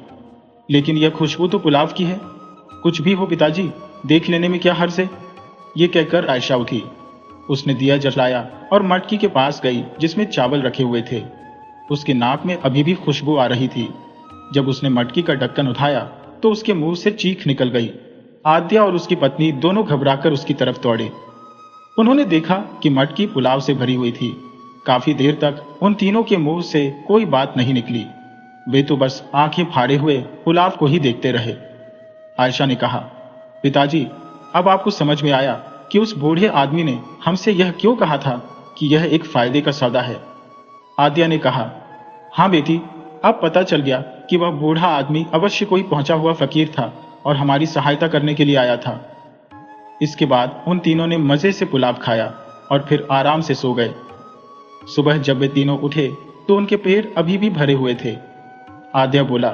लेकिन यह खुशबू तो पुलाव की है। कुछ भी हो पिताजी, देख लेने में क्या हर्ज है? ये कहकर आयशा उठी। उसने दिया जलाया और मटकी के पास गई जिसमें चावल रखे हुए थे। उसके नाक में अभी भी खुशबू आ रही थी। जब उसने मटकी का ढक्कन उठाया तो उसके मुंह से चीख निकल गई। आद्या और उसकी पत्नी दोनों घबराकर उसकी तरफ दौड़े। उन्होंने देखा कि मटकी पुलाव से भरी हुई थी। काफी देर तक उन तीनों के मुंह से कोई बात नहीं निकली। वे तो बस आंखें फाड़े हुए पुलाव को ही देखते रहे। आयशा ने कहा, पिताजी, अब आपको समझ में आया कि उस बूढ़े आदमी ने हमसे यह क्यों कहा था कि यह एक फायदे का सौदा है? आद्या ने कहा, हाँ बेटी, अब पता चल गया कि वह बूढ़ा आदमी अवश्य कोई पहुंचा हुआ फकीर था और हमारी सहायता करने के लिए आया था। इसके बाद उन तीनों ने मजे से पुलाव खाया और फिर आराम से सो गए। सुबह जब वे तीनों उठे तो उनके पेट अभी भी भरे हुए थे। आद्या बोला,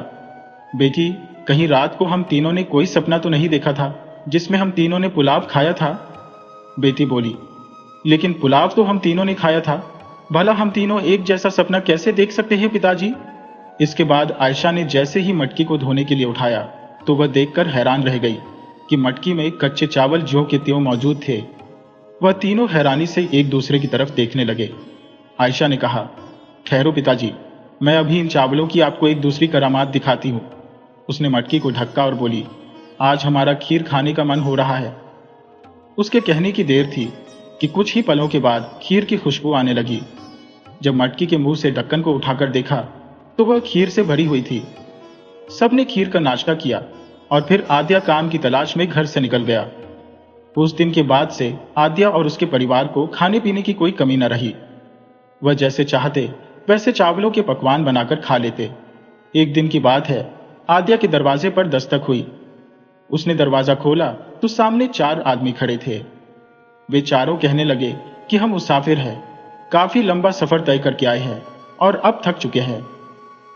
बेटी, कहीं रात को हम तीनों ने कोई सपना तो नहीं देखा था जिसमें हम तीनों ने पुलाव खाया था? बेटी बोली, लेकिन पुलाव तो हम तीनों ने खाया था। भला हम तीनों एक जैसा सपना कैसे देख सकते हैं पिताजी? इसके बाद आयशा ने जैसे ही मटकी को धोने के लिए उठाया तो वह देखकर हैरान रह गई कि मटकी में कच्चे चावल ज्यों के त्यों मौजूद थे। वह तीनों हैरानी से एक दूसरे की तरफ देखने लगे। आयशा ने कहा, ठहरो पिताजी, मैं अभी इन चावलों की आपको एक दूसरी करामात दिखाती हूँ। उसने मटकी को ढका और बोली, आज हमारा खीर खाने का मन हो रहा है। उसके कहने की देर थी कि कुछ ही पलों के बाद खीर की खुशबू आने लगी। जब मटकी के मुंह से ढक्कन को उठाकर देखा तो वह खीर से भरी हुई थी। सबने खीर का नाश्ता किया और फिर आद्या काम की तलाश में घर से निकल गया। उस दिन के बाद से आद्या और उसके परिवार को खाने पीने की कोई कमी न रही। वह जैसे चाहते वैसे चावलों के पकवान बनाकर खा लेते। एक दिन की बात है, आद्या के दरवाजे पर दस्तक हुई। उसने दरवाजा खोला तो सामने 4 आदमी खड़े थे। वे चारों कहने लगे कि हम मुसाफिर हैं, काफी लंबा सफर तय करके आए हैं और अब थक चुके हैं।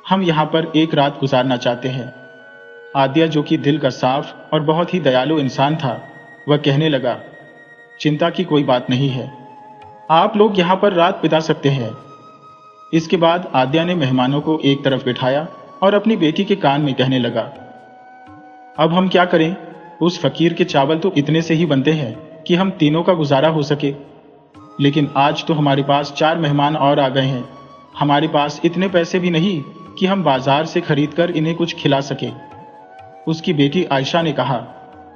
हम यहाँ पर एक रात गुजारना चाहते हैं। आद्या, जो कि दिल का साफ और बहुत ही दयालु इंसान था, वह कहने लगा, चिंता की कोई बात नहीं है, आप लोग यहाँ पर रात बिता सकते हैं। इसके बाद आद्या ने मेहमानों को एक तरफ बिठाया और अपनी बेटी के कान में कहने लगा, अब हम क्या करें? उस फकीर के चावल तो इतने से ही बनते हैं कि हम तीनों का गुजारा हो सके, लेकिन आज तो हमारे पास 4 मेहमान और आ गए हैं। हमारे पास इतने पैसे भी नहीं कि हम बाजार से खरीदकर इन्हें कुछ खिला सके। उसकी बेटी आयशा ने कहा,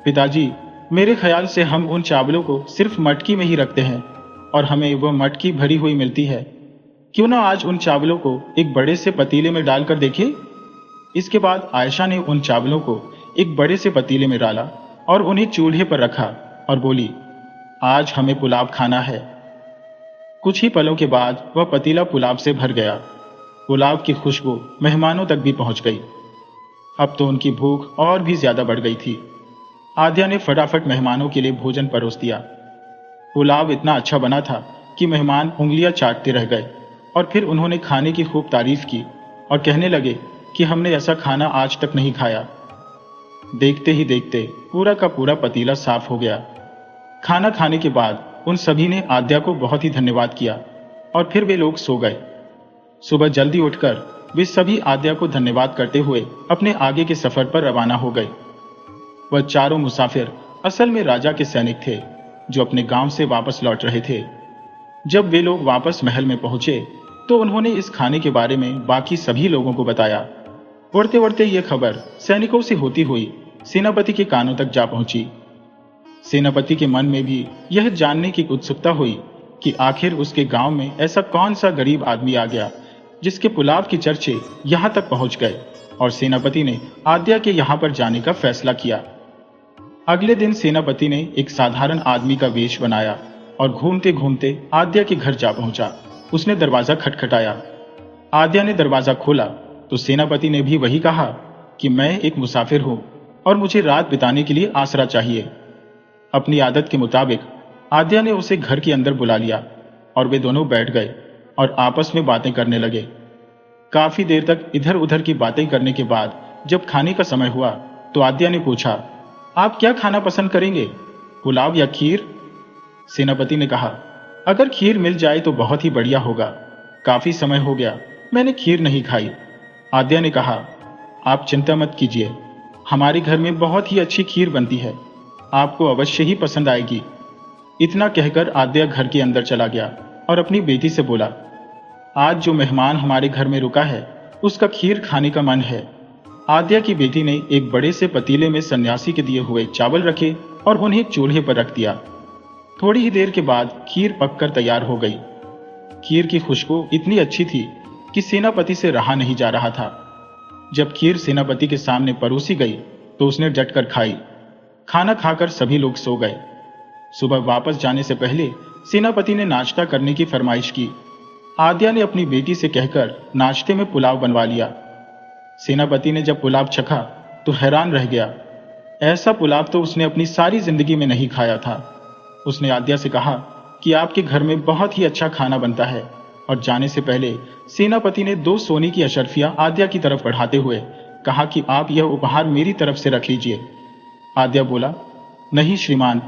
पिताजी, मेरे ख्याल से हम उन चावलों को सिर्फ मटकी में ही रखते हैं और हमें वह मटकी भरी हुई मिलती है। क्यों ना आज उन चावलों को एक बड़े से पतीले में डालकर देखें? इसके बाद आयशा ने उन चावलों को एक बड़े से पतीले में डाला और उन्हें चूल्हे पर रखा और बोली, आज हमें पुलाव खाना है। कुछ ही पलों के बाद वह पतीला पुलाव से भर गया। पुलाव की खुशबू मेहमानों तक भी पहुंच गई। अब तो उनकी भूख और भी ज्यादा बढ़ गई थी। आद्या ने फटाफट मेहमानों के लिए भोजन परोस दिया। पुलाव इतना अच्छा बना था कि मेहमान उंगलियां चाटते रह गए और फिर उन्होंने खाने की खूब तारीफ की और कहने लगे कि हमने ऐसा खाना आज तक नहीं खाया। देखते ही देखते पूरा का पूरा पतीला साफ हो गया। खाना खाने के बाद उन सभी ने आद्या को बहुत ही धन्यवाद किया और फिर वे लोग सो गए। सुबह जल्दी उठकर वे सभी आद्या को धन्यवाद करते हुए अपने आगे के सफर पर रवाना हो गए। वह चारों मुसाफिर असल में राजा के सैनिक थे जो अपने गांव से वापस लौट रहे थे। जब वे लोग वापस महल में पहुंचे तो उन्होंने इस खाने के बारे में बाकी सभी लोगों को बताया। उड़ते उड़ते यह खबर सैनिकों से होती हुई सेनापति के कानों तक जा पहुंची। सेनापति के मन में भी यह जानने की उत्सुकता हुई कि आखिर उसके गांव में ऐसा कौन सा गरीब आदमी आ गया जिसके पुलाव के चर्चे यहां तक पहुंच गए, और सेनापति ने आद्या के यहां पर जाने का फैसला किया। अगले दिन सेनापति ने एक साधारण आदमी का वेश बनाया और घूमते घूमते आद्या के घर जा पहुंचा। उसने दरवाजा खटखटाया। आद्या ने दरवाजा खोला तो सेनापति ने भी वही कहा कि मैं एक मुसाफिर हूं और मुझे रात बिताने के लिए आसरा चाहिए। अपनी आदत के मुताबिक आद्या ने उसे घर के अंदर बुला लिया और वे दोनों बैठ गए और आपस में बातें करने लगे। काफी देर तक इधर उधर की बातें करने के बाद जब खाने का समय हुआ तो आद्या ने पूछा, आप क्या खाना पसंद करेंगे, पुलाव या खीर? सेनापति ने कहा, अगर खीर मिल जाए तो बहुत ही बढ़िया होगा। काफी समय हो गया मैंने खीर नहीं खाई। आद्या ने कहा, आप चिंता मत कीजिए, हमारे घर में बहुत ही अच्छी खीर बनती है, आपको अवश्य ही पसंद आएगी। इतना कहकर आद्या घर के अंदर चला गया और अपनी बेटी से बोला, आज जो मेहमान हमारे घर में रुका है उसका खीर खाने का मन है। आद्या की बेटी ने एक बड़े से पतीले में सन्यासी के दिए हुए चावल रखे और उन्हें चूल्हे पर रख दिया। थोड़ी ही देर के बाद खीर पककर तैयार हो गई। खीर की खुशबू इतनी अच्छी थी कि सेनापति से रहा नहीं जा रहा था। जब खीर सेनापति के सामने परोसी गई तो उसने डटकर खाई। खाना खाकर सभी लोग सो गए। सुबह वापस जाने से पहले सेनापति ने नाश्ता करने की फरमाइश की। आद्या ने अपनी बेटी से कहकर नाश्ते में पुलाव बनवा लिया। सेनापति ने जब पुलाव चखा तो हैरान रह गया। ऐसा पुलाव तो उसने अपनी सारी जिंदगी में नहीं खाया था। उसने आद्या से कहा कि आपके घर में बहुत ही अच्छा खाना बनता है, और जाने से पहले सेनापति ने 2 सोने की अशर्फियां आद्या की तरफ बढ़ाते हुए कहा कि आप यह उपहार मेरी तरफ से रख लीजिए। आद्या बोला, नहीं श्रीमान,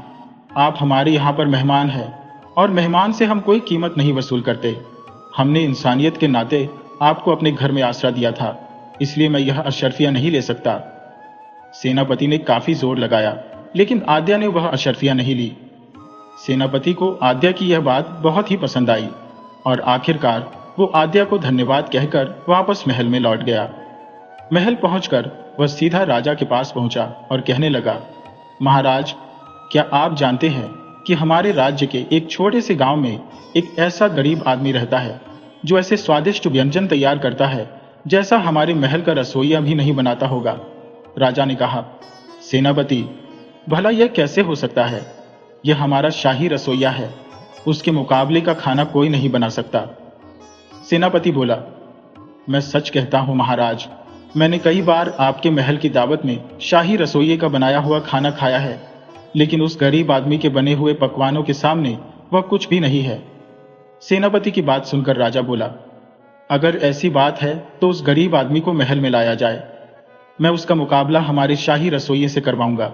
आप हमारे यहाँ पर मेहमान हैं और मेहमान से हम कोई कीमत नहीं वसूल करते। हमने इंसानियत के नाते आपको अपने घर में आसरा दिया था, इसलिए मैं यह अशर्फियां नहीं ले सकता। सेनापति ने काफी जोर लगाया लेकिन आद्या ने वह अशर्फियां नहीं ली। सेनापति को आद्या की यह बात बहुत ही पसंद आई और आखिरकार वो आद्या को धन्यवाद कहकर वापस महल में लौट गया। महल पहुंचकर वह सीधा राजा के पास पहुंचा और कहने लगा, महाराज, क्या आप जानते हैं कि हमारे राज्य के एक छोटे से गांव में एक ऐसा गरीब आदमी रहता है जो ऐसे स्वादिष्ट व्यंजन तैयार करता है जैसा हमारे महल का रसोइया भी नहीं बनाता होगा। राजा ने कहा, सेनापति, भला यह कैसे हो सकता है? यह हमारा शाही रसोइया है, उसके मुकाबले का खाना कोई नहीं बना सकता। सेनापति बोला, मैं सच कहता हूं महाराज, मैंने कई बार आपके महल की दावत में शाही रसोइये का बनाया हुआ खाना खाया है, लेकिन उस गरीब आदमी के बने हुए पकवानों के सामने वह कुछ भी नहीं है। सेनापति की बात सुनकर राजा बोला, अगर ऐसी बात है तो उस गरीब आदमी को महल में लाया जाए, मैं उसका मुकाबला हमारे शाही रसोइये से करवाऊंगा।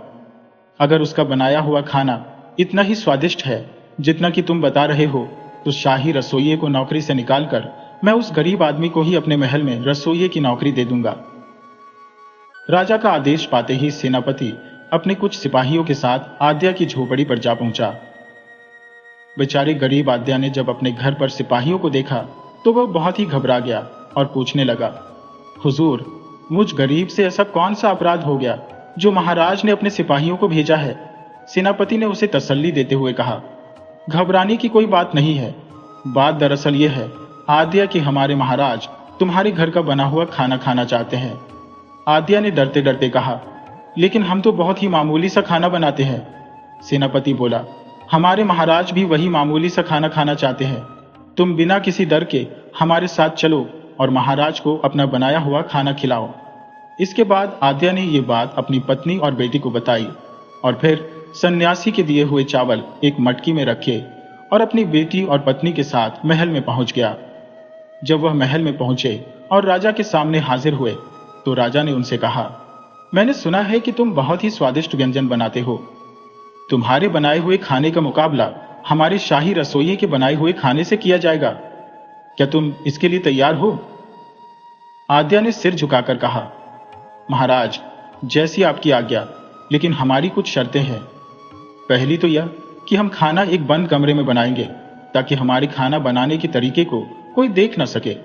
अगर उसका बनाया हुआ खाना इतना ही स्वादिष्ट है जितना कि तुम बता रहे हो, तो शाही रसोइये को नौकरी से निकालकर मैं उस गरीब आदमी को ही अपने महल में रसोइये की नौकरी दे दूंगा। राजा का आदेश पाते ही सेनापति अपने कुछ सिपाहियों के साथ आद्या की झोपड़ी पर जा पहुंचा। बेचारे गरीब आद्या ने जब अपने घर पर सिपाहियों को देखा तो वह बहुत ही घबरा गया और पूछने लगा, हुजूर, मुझ गरीब से ऐसा कौन सा अपराध हो गया जो महाराज ने अपने सिपाहियों को भेजा है? सेनापति ने उसे तसल्ली देते हुए कहा, घबराने की कोई बात नहीं है। बात दरअसल यह है आद्या कि हमारे महाराज तुम्हारे घर का बना हुआ खाना खाना चाहते हैं। आद्या ने डरते डरते कहा, लेकिन हम तो बहुत ही मामूली सा खाना बनाते हैं। सेनापति बोला, हमारे महाराज भी वही मामूली सा खाना खाना चाहते हैं। तुम बिना किसी डर के हमारे साथ चलो और महाराज को अपना बनाया हुआ खाना खिलाओ। इसके बाद आद्या ने ये बात अपनी पत्नी और बेटी को बताई और फिर सन्यासी के दिए हुए चावल एक मटकी में रखे और अपनी बेटी और पत्नी के साथ महल में पहुंच गया। जब वह महल में पहुंचे और राजा के सामने हाजिर हुए तो राजा ने उनसे कहा, मैंने सुना है कि तुम बहुत ही स्वादिष्ट व्यंजन बनाते हो। तुम्हारे बनाए हुए खाने का मुकाबला हमारे शाही रसोइये के बनाए हुए खाने से किया जाएगा। क्या तुम इसके लिए तैयार हो? आद्या ने सिर झुकाकर कहा, महाराज, जैसी आपकी आज्ञा, लेकिन हमारी कुछ शर्तें हैं। पहली तो यह कि हम खाना एक बंद कमरे में बनाएंगे ताकि हमारे खाना बनाने के तरीके को कोई देख न सके।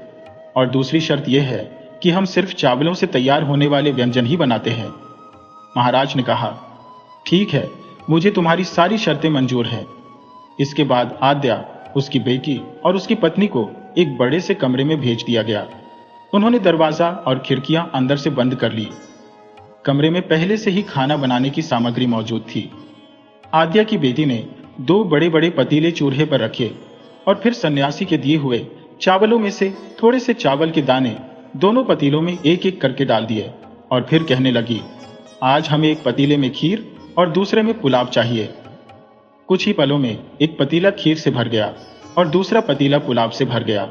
और दूसरी शर्त यह है कि हम सिर्फ चावलों से तैयार होने वाले व्यंजन ही बनाते हैं। महाराज ने कहा, ठीक है, मुझे तुम्हारी सारी शर्तें मंजूर हैं। इसके बाद आद्या, उसकी बेटी और उसकी पत्नी को एक बड़े से कमरे में भेज दिया गया। उन्होंने दरवाजा और खिड़कियां अंदर से बंद कर ली। कमरे में पहले से ही खाना बनाने की सामग्री मौजूद थी। आद्या की बेटी ने 2 बड़े बड़े पतीले चूल्हे पर रखे और फिर सन्यासी के दिए हुए चावलों में से थोड़े से चावल के दाने दोनों पतीलों में एक एक करके डाल दिए और फिर कहने लगी, आज हमें एक पतीले में खीर और दूसरे में पुलाव चाहिए। कुछ ही पलों में एक पतीला खीर से भर गया और दूसरा पतीला पुलाव से भर गया।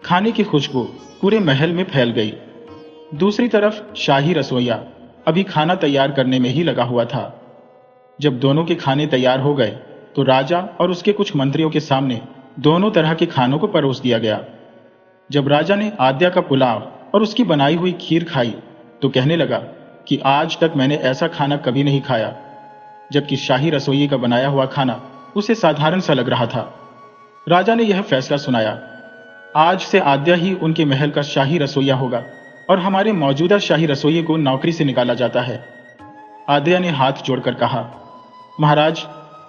खाने की खुशबू पूरे महल में फैल गई। दूसरी तरफ शाही रसोइया अभी खाना तैयार करने में ही लगा हुआ था। जब दोनों के खाने तैयार हो गए तो राजा और उसके कुछ मंत्रियों के सामने दोनों तरह के खानों को परोस दिया गया। जब राजा ने आद्या का पुलाव और उसकी बनाई हुई खीर खाई तो कहने लगा कि आज तक मैंने ऐसा खाना कभी नहीं खाया, जबकि शाही रसोइये का बनाया हुआ खाना उसे साधारण सा लग रहा था। राजा ने यह फैसला सुनाया, आज से आद्या ही उनके महल का शाही रसोइया होगा और हमारे मौजूदा शाही रसोइये को नौकरी से निकाला जाता है। आद्या ने हाथ जोड़कर कहा, महाराज,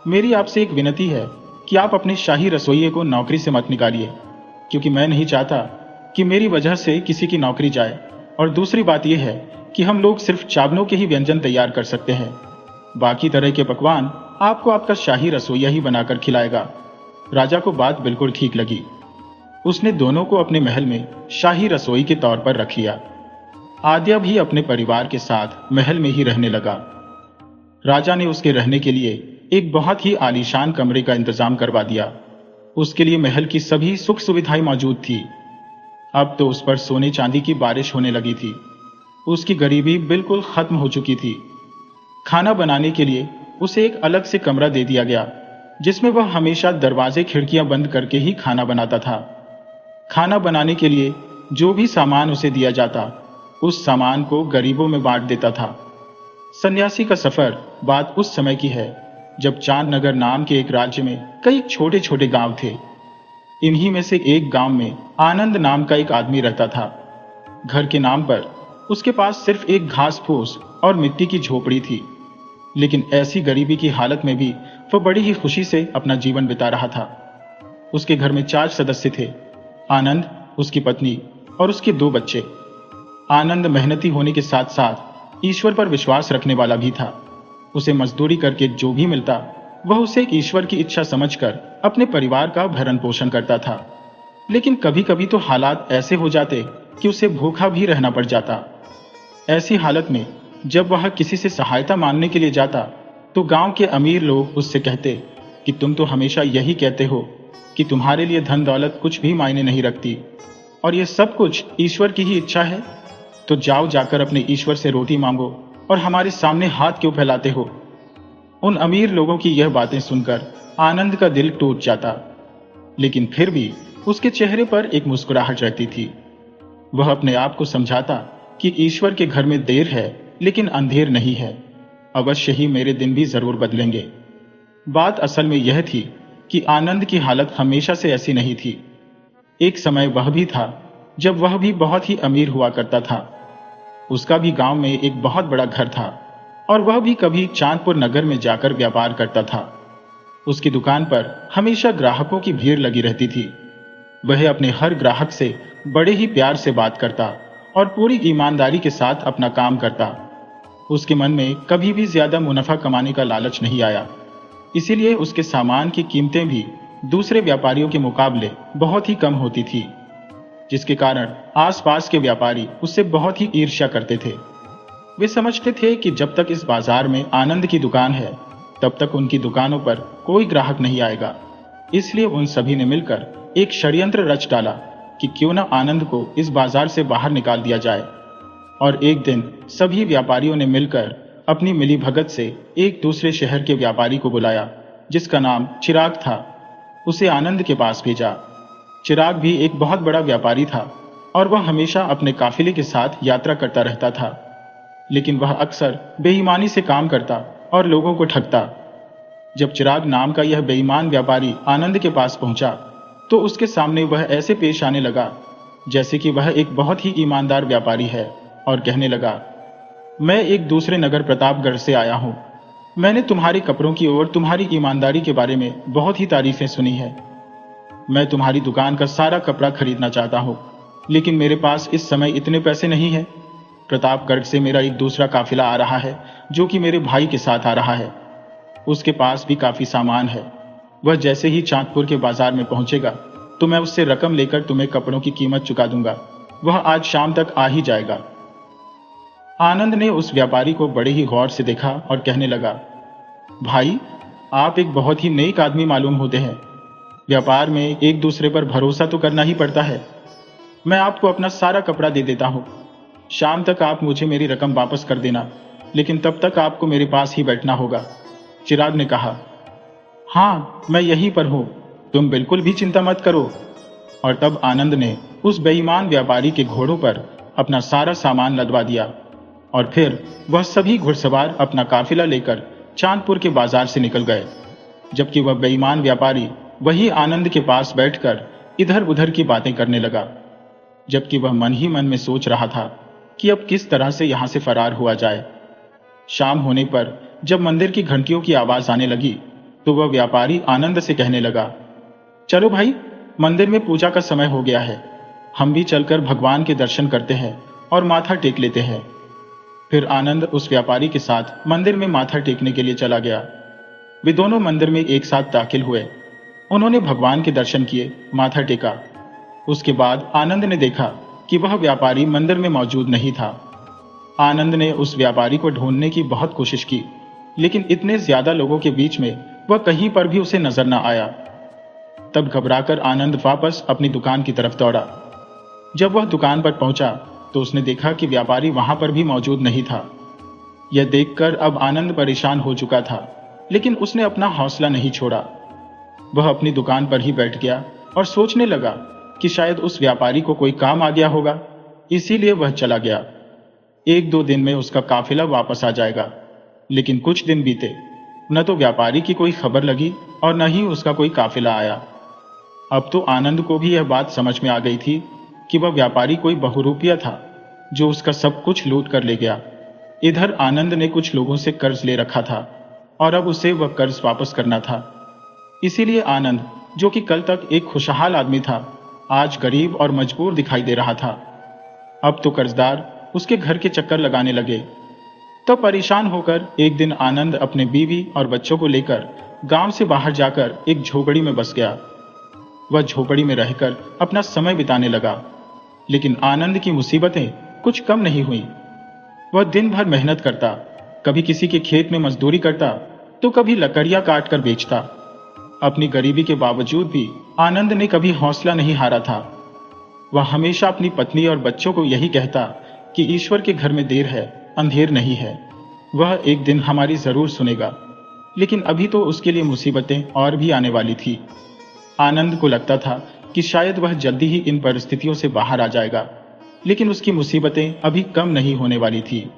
मेरी आपसे एक विनती है कि आप अपने शाही रसोइये को नौकरी से मत निकालिए, क्योंकि मैं नहीं चाहता कि मेरी वजह से किसी की नौकरी जाए। और दूसरी बात यह है कि हम लोग सिर्फ चावलों के ही व्यंजन तैयार कर सकते हैं। बाकी तरह के पकवान आपको आपका शाही रसोइया ही बनाकर खिलाएगा। राजा को बात बिल्कुल ठीक लगी। उसने दोनों को अपने महल में शाही रसोई के तौर पर रख लिया। आद्या भी अपने परिवार के साथ महल में ही रहने लगा। राजा ने उसके रहने के लिए एक बहुत ही आलीशान कमरे का इंतजाम करवा दिया। उसके लिए महल की सभी सुख सुविधाएं मौजूद थी। अब तो उस पर सोने चांदी की बारिश होने लगी थी। उसकी गरीबी बिल्कुल खत्म हो चुकी थी। खाना बनाने के लिए उसे एक अलग से कमरा दे दिया गया, जिसमें वह हमेशा दरवाजे खिड़कियां बंद करके ही खाना बनाता था। खाना बनाने के लिए जो भी सामान उसे दिया जाता, उस सामान को गरीबों में बांट देता था। सन्यासी का सफर बात उस समय की है जब चांदनगर नाम के एक राज्य में कई छोटे छोटे गांव थे। इन्हीं में से एक गांव में आनंद नाम का एक आदमी रहता था। घर के नाम पर उसके पास सिर्फ एक घास फूस और मिट्टी की झोपड़ी थी, लेकिन ऐसी गरीबी की हालत में भी वह बड़ी ही खुशी से अपना जीवन बिता रहा था। उसके घर में 4 सदस्य थे, आनंद, उसकी पत्नी और उसके 2 बच्चे। आनंद मेहनती होने के साथ साथ ईश्वर पर विश्वास रखने वाला भी था। उसे मजदूरी करके जो भी मिलता वह उसे एक ईश्वर की इच्छा समझकर अपने परिवार का भरण पोषण करता था। लेकिन कभी कभी तो हालात ऐसे हो जाते कि उसे भूखा भी रहना पड़ जाता। ऐसी हालत में जब वह किसी से सहायता मांगने के लिए जाता तो गांव के अमीर लोग उससे कहते कि तुम तो हमेशा यही कहते हो कि तुम्हारे लिए धन दौलत कुछ भी मायने नहीं रखती और ये सब कुछ ईश्वर की ही इच्छा है, तो जाओ जाकर अपने ईश्वर से रोटी मांगो और हमारे सामने हाथ क्यों फैलाते हो। उन अमीर लोगों की यह बातें सुनकर आनंद का दिल टूट जाता, लेकिन फिर भी उसके चेहरे पर एक मुस्कुराहट रहती थी। वह अपने आप को समझाता कि ईश्वर के घर में देर है लेकिन अंधेर नहीं है, अवश्य ही मेरे दिन भी जरूर बदलेंगे। बात असल में यह थी कि आनंद की हालत हमेशा से ऐसी नहीं थी। एक समय वह भी था जब वह भी बहुत ही अमीर हुआ करता था। उसका भी गांव में एक बहुत बड़ा घर था और वह भी कभी चांदपुर नगर में जाकर व्यापार करता था। उसकी दुकान पर हमेशा ग्राहकों की भीड़ लगी रहती थी। वह अपने हर ग्राहक से बड़े ही प्यार से बात करता और पूरी ईमानदारी के साथ अपना काम करता। उसके मन में कभी भी ज्यादा मुनाफा कमाने का लालच नहीं आया, इसीलिए उसके सामान की कीमतें भी दूसरे व्यापारियों के मुकाबले बहुत ही कम होती थी, जिसके कारण आसपास के व्यापारी उससे बहुत ही ईर्ष्या करते थे। वे समझते थे कि जब तक इस बाजार में आनंद की दुकान है तब तक उनकी दुकानों पर कोई ग्राहक नहीं आएगा। इसलिए उन सभी ने मिलकर एक षड्यंत्र रच डाला कि क्यों न आनंद को इस बाजार से बाहर निकाल दिया जाए। और एक दिन सभी व्यापारियों ने मिलकर अपनी मिलीभगत से एक दूसरे शहर के व्यापारी को बुलाया, जिसका नाम चिराग था। उसे आनंद के पास भेजा। चिराग भी एक बहुत बड़ा व्यापारी था और वह हमेशा अपने काफिले के साथ यात्रा करता रहता था, लेकिन वह अक्सर बेईमानी से काम करता और लोगों को ठगता। जब चिराग नाम का यह बेईमान व्यापारी आनंद के पास पहुंचा, तो उसके सामने वह ऐसे पेश आने लगा जैसे कि वह एक बहुत ही ईमानदार व्यापारी है, और कहने लगा, मैं एक दूसरे नगर प्रतापगढ़ से आया हूं। मैंने तुम्हारे कपड़ों की और तुम्हारी ईमानदारी के बारे में बहुत ही तारीफें सुनी है। मैं तुम्हारी दुकान का सारा कपड़ा खरीदना चाहता हूं, लेकिन मेरे पास इस समय इतने पैसे नहीं है। प्रतापगढ़ से मेरा एक दूसरा काफिला आ रहा है, जो कि मेरे भाई के साथ आ रहा है। उसके पास भी काफी सामान है। वह जैसे ही चांदपुर के बाजार में पहुंचेगा, तो मैं उससे रकम लेकर तुम्हें कपड़ों की कीमत चुका दूंगा। वह आज शाम तक आ ही जाएगा। आनंद ने उस व्यापारी को बड़े ही गौर से देखा और कहने लगा, भाई, आप एक बहुत ही नेक आदमी मालूम होते हैं। व्यापार में एक दूसरे पर भरोसा तो करना ही पड़ता है। मैं आपको अपना सारा कपड़ा दे देता हूं। शाम तक आप मुझे मेरी रकम वापस कर देना, लेकिन तब तक आपको मेरे पास ही बैठना होगा। चिराग ने कहा, हाँ, मैं यहीं पर हूं, तुम बिल्कुल भी चिंता मत करो। और तब आनंद ने उस बेईमान व्यापारी के घोड़ों पर अपना सारा सामान लदवा दिया, और फिर वह सभी घुड़सवार अपना काफिला लेकर चांदपुर के बाजार से निकल गए, जबकि वह बेईमान व्यापारी वही आनंद के पास बैठकर इधर उधर की बातें करने लगा, जबकि वह मन ही मन में सोच रहा था कि अब किस तरह से यहां से फरार हुआ जाए। शाम होने पर जब मंदिर की घंटियों की आवाज आने लगी, तो वह व्यापारी आनंद से कहने लगा, चलो भाई, मंदिर में पूजा का समय हो गया है। हम भी चलकर भगवान के दर्शन करते हैं और माथा टेक लेते हैं। फिर आनंद उस व्यापारी के साथ मंदिर में माथा टेकने के लिए चला गया। वे दोनों मंदिर में एक साथ दाखिल हुए। उन्होंने भगवान के दर्शन किए, माथा टेका। उसके बाद आनंद ने देखा कि वह व्यापारी मंदिर में मौजूद नहीं था। आनंद ने उस व्यापारी को ढूंढने की बहुत कोशिश की, लेकिन इतने ज्यादा लोगों के बीच में वह कहीं पर भी उसे नजर न आया। तब घबराकर आनंद वापस अपनी दुकान की तरफ दौड़ा। जब वह दुकान पर पहुंचा, तो उसने देखा कि व्यापारी वहां पर भी मौजूद नहीं था। यह देखकर अब आनंद परेशान हो चुका था, लेकिन उसने अपना हौसला नहीं छोड़ा। वह अपनी दुकान पर ही बैठ गया और सोचने लगा कि शायद उस व्यापारी को कोई काम आ गया होगा, इसीलिए वह चला गया। एक दो दिन में उसका काफिला वापस आ जाएगा। लेकिन कुछ दिन बीते, न तो व्यापारी की कोई खबर लगी और न ही उसका कोई काफिला आया। अब तो आनंद को भी यह बात समझ में आ गई थी कि वह व्यापारी कोई बहुरूपिया था, जो उसका सब कुछ लूट कर ले गया। इधर आनंद ने कुछ लोगों से कर्ज ले रखा था और अब उसे वह कर्ज वापस करना था। इसीलिए आनंद, जो कि कल तक एक खुशहाल आदमी था, आज गरीब और मजबूर दिखाई दे रहा था। अब तो कर्जदार उसके घर के चक्कर लगाने लगे। तो परेशान होकर एक दिन आनंद अपने बीवी और बच्चों को लेकर गांव से बाहर जाकर एक झोपड़ी में बस गया। वह झोपड़ी में रहकर अपना समय बिताने लगा, लेकिन आनंद की मुसीबतें कुछ कम नहीं हुई। वह दिन भर मेहनत करता, कभी किसी के खेत में मजदूरी करता, तो कभी लकड़ियां काट कर बेचता। अपनी गरीबी के बावजूद भी आनंद ने कभी हौसला नहीं हारा था। वह हमेशा अपनी पत्नी और बच्चों को यही कहता कि ईश्वर के घर में देर है, अंधेर नहीं है। वह एक दिन हमारी जरूर सुनेगा। लेकिन अभी तो उसके लिए मुसीबतें और भी आने वाली थी। आनंद को लगता था कि शायद वह जल्दी ही इन परिस्थितियों से बाहर आ जाएगा, लेकिन उसकी मुसीबतें अभी कम नहीं होने वाली थी।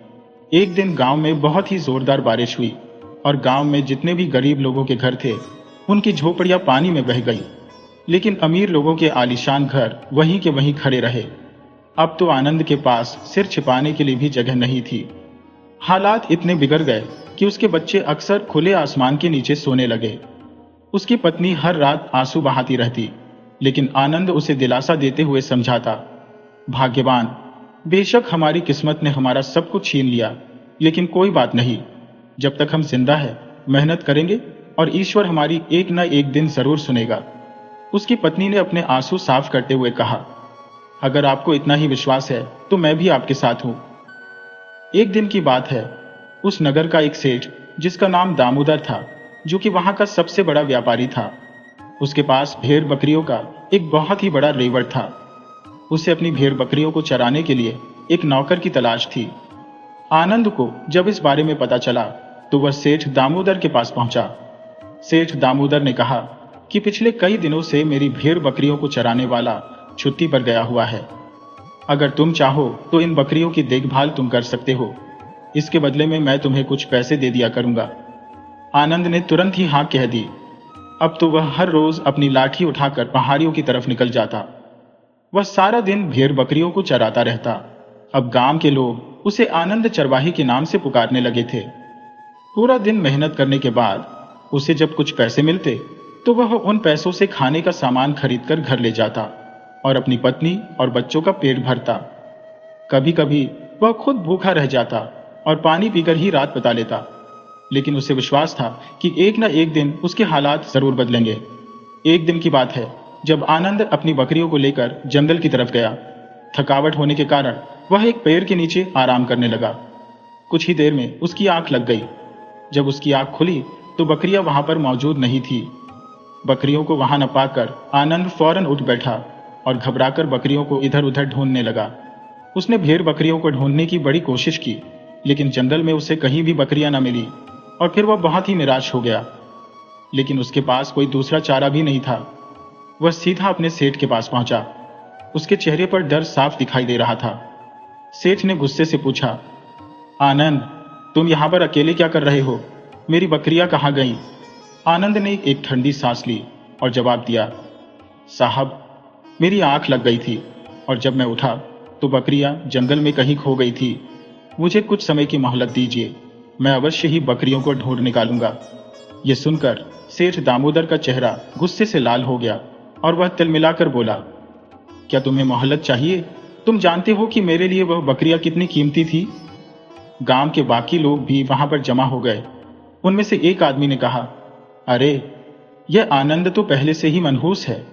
एक दिन गांव में बहुत ही जोरदार बारिश हुई और गांव में जितने भी गरीब लोगों के घर थे, उनकी झोपड़ियां पानी में बह गई। लेकिन अमीर लोगों के आलीशान घर वहीं के वहीं खड़े रहे। अब तो आनंद के पास सिर छिपाने के लिए भी जगह नहीं थी। हालात इतने बिगड़ गए कि उसके बच्चे अक्सर खुले आसमान के नीचे सोने लगे। उसकी पत्नी हर रात आंसू बहाती रहती, लेकिन आनंद उसे दिलासा देते हुए समझाता, भाग्यवान, बेशक हमारी किस्मत ने हमारा सब कुछ छीन लिया, लेकिन कोई बात नहीं। जब तक हम जिंदा है, मेहनत करेंगे और ईश्वर हमारी एक न एक दिन जरूर सुनेगा। उसकी पत्नी ने अपने आंसू साफ करते हुए कहा, अगर आपको इतना ही विश्वास है तो मैं भी आपके साथ हूं। एक दिन की बात है, उस नगर का एक सेठ, जिसका नाम दामोदर था, जो कि वहां का सबसे बड़ा व्यापारी था, उसके पास भेड़ बकरियों का एक बहुत ही बड़ा रेवड़ था। उसे अपनी भेड़ बकरियों को चराने के लिए एक नौकर की तलाश थी। आनंद को जब इस बारे में पता चला तो वह सेठ दामोदर के पास पहुंचा। सेठ दामोदर ने कहा कि पिछले कई दिनों से मेरी भेड़ बकरियों को चराने वाला छुट्टी पर गया हुआ है। अगर तुम चाहो तो इन बकरियों की देखभाल तुम कर सकते हो। इसके बदले में मैं तुम्हें कुछ पैसे दे दिया करूंगा। आनंद ने तुरंत ही हाँ कह दी। अब तो वह हर रोज अपनी लाठी उठाकर पहाड़ियों की तरफ निकल जाता। वह सारा दिन भेड़ बकरियों को चराता रहता। अब गांव के लोग उसे आनंद चरवाही के नाम से पुकारने लगे थे। पूरा दिन मेहनत करने के बाद उसे जब कुछ पैसे मिलते तो वह उन पैसों से खाने का सामान खरीदकर घर ले जाता और अपनी पत्नी और बच्चों का पेट भरता। कभी कभी वह खुद भूखा रह जाता और पानी पीकर ही रात बिता लेता, लेकिन उसे विश्वास था कि एक न एक दिन उसके हालात जरूर बदलेंगे। एक दिन की बात है जब आनंद अपनी बकरियों को लेकर जंगल की तरफ गया। थकावट होने के कारण वह एक पेड़ के नीचे आराम करने लगा। कुछ ही देर में उसकी आंख लग गई। जब उसकी आंख खुली तो बकरियां वहां पर मौजूद नहीं थी। बकरियों को वहां न पाकर आनंद फौरन उठ बैठा और घबराकर बकरियों को इधर उधर ढूंढने लगा। उसने भेड़ बकरियों को ढूंढने की बड़ी कोशिश की, लेकिन जंगल में उसे कहीं भी बकरियां न मिली और फिर वह बहुत ही निराश हो गया। लेकिन उसके पास कोई दूसरा चारा भी नहीं था। वह सीधा अपने सेठ के पास पहुंचा। उसके चेहरे पर डर साफ दिखाई दे रहा था। सेठ ने गुस्से से पूछा, आनंद, तुम यहां पर अकेले क्या कर रहे हो? मेरी बकरियां कहां गईं? आनंद ने एक ठंडी सांस ली और जवाब दिया, साहब, मेरी आंख लग गई थी और जब मैं उठा तो बकरियां जंगल में कहीं खो गई थी। मुझे कुछ समय की मोहलत दीजिए, मैं अवश्य ही बकरियों को ढूंढ निकालूंगा। यह सुनकर सेठ दामोदर का चेहरा गुस्से से लाल हो गया और वह तिलमिलाकर बोला, क्या तुम्हें मोहलत चाहिए? तुम जानते हो कि मेरे लिए वह बकरियां कितनी कीमती थी? गांव के बाकी लोग भी वहां पर जमा हो गए। उनमें से एक आदमी ने कहा, अरे, यह आनंद तो पहले से ही मनहूस है।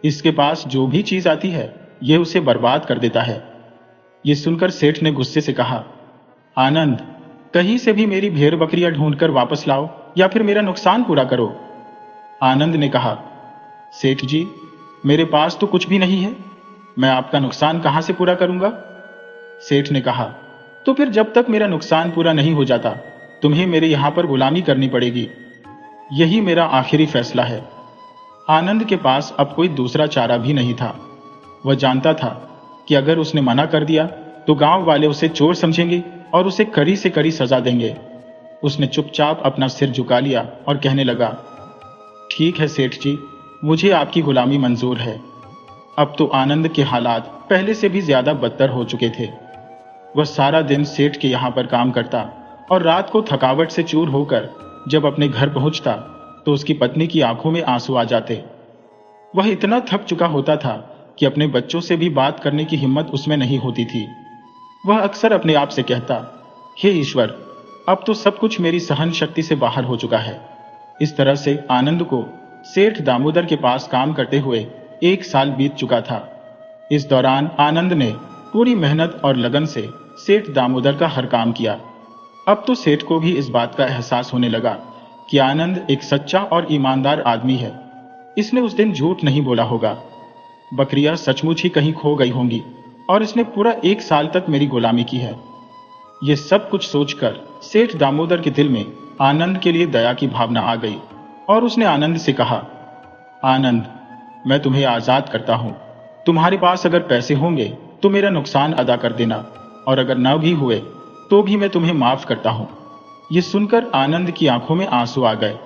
इसके पास जो भी चीज आती है यह उसे बर्बाद कर देता है। यह सुनकर सेठ ने गुस्से से कहा, आनंद, कहीं से भी मेरी भेड़ बकरियां ढूंढकर वापस लाओ या फिर मेरा नुकसान पूरा करो। आनंद ने कहा, सेठ जी, मेरे पास तो कुछ भी नहीं है, मैं आपका नुकसान कहां से पूरा करूंगा? सेठ ने कहा, तो फिर जब तक मेरा नुकसान पूरा नहीं हो जाता तुम्हें मेरे यहां पर गुलामी करनी पड़ेगी। यही मेरा आखिरी फैसला है। आनंद के पास अब कोई दूसरा चारा भी नहीं था। वह जानता था कि अगर उसने मना कर दिया तो गांव वाले उसे चोर समझेंगे और उसे कड़ी से कड़ी सजा देंगे। उसने चुपचाप अपना सिर झुका लिया और कहने लगा, ठीक है सेठ जी, मुझे आपकी गुलामी मंजूर है। अब तो आनंद के हालात पहले से भी ज्यादा बदतर हो चुके थे। वह सारा दिन सेठ के यहां पर काम करता और रात को थकावट से चूर होकर जब अपने घर पहुंचता तो उसकी पत्नी की आंखों में आंसू आ जाते। वह इतना थक चुका होता था कि अपने बच्चों से भी बात करने की हिम्मत उसमें नहीं होती थी। वह अक्सर अपने आप से कहता, हे ईश्वर, अब तो सब कुछ मेरी सहन शक्ति से बाहर हो चुका है। इस तरह से आनंद को सेठ दामोदर के पास काम करते हुए 1 साल बीत चुका था। इस दौरान आनंद ने पूरी मेहनत और लगन से सेठ दामोदर का हर काम किया। अब तो सेठ को भी इस बात का एहसास होने लगा कि आनंद एक सच्चा और ईमानदार आदमी है। इसने उस दिन झूठ नहीं बोला होगा। बकरियां सचमुच ही कहीं खो गई होंगी और इसने पूरा 1 साल तक मेरी गुलामी की है। यह सब कुछ सोचकर सेठ दामोदर के दिल में आनंद के लिए दया की भावना आ गई और उसने आनंद से कहा, आनंद, मैं तुम्हें आजाद करता हूं। तुम्हारे पास अगर पैसे होंगे तो मेरा नुकसान अदा कर देना, और अगर न भी हुए तो भी मैं तुम्हें माफ करता हूं। यह सुनकर आनंद की आंखों में आंसू आ गए।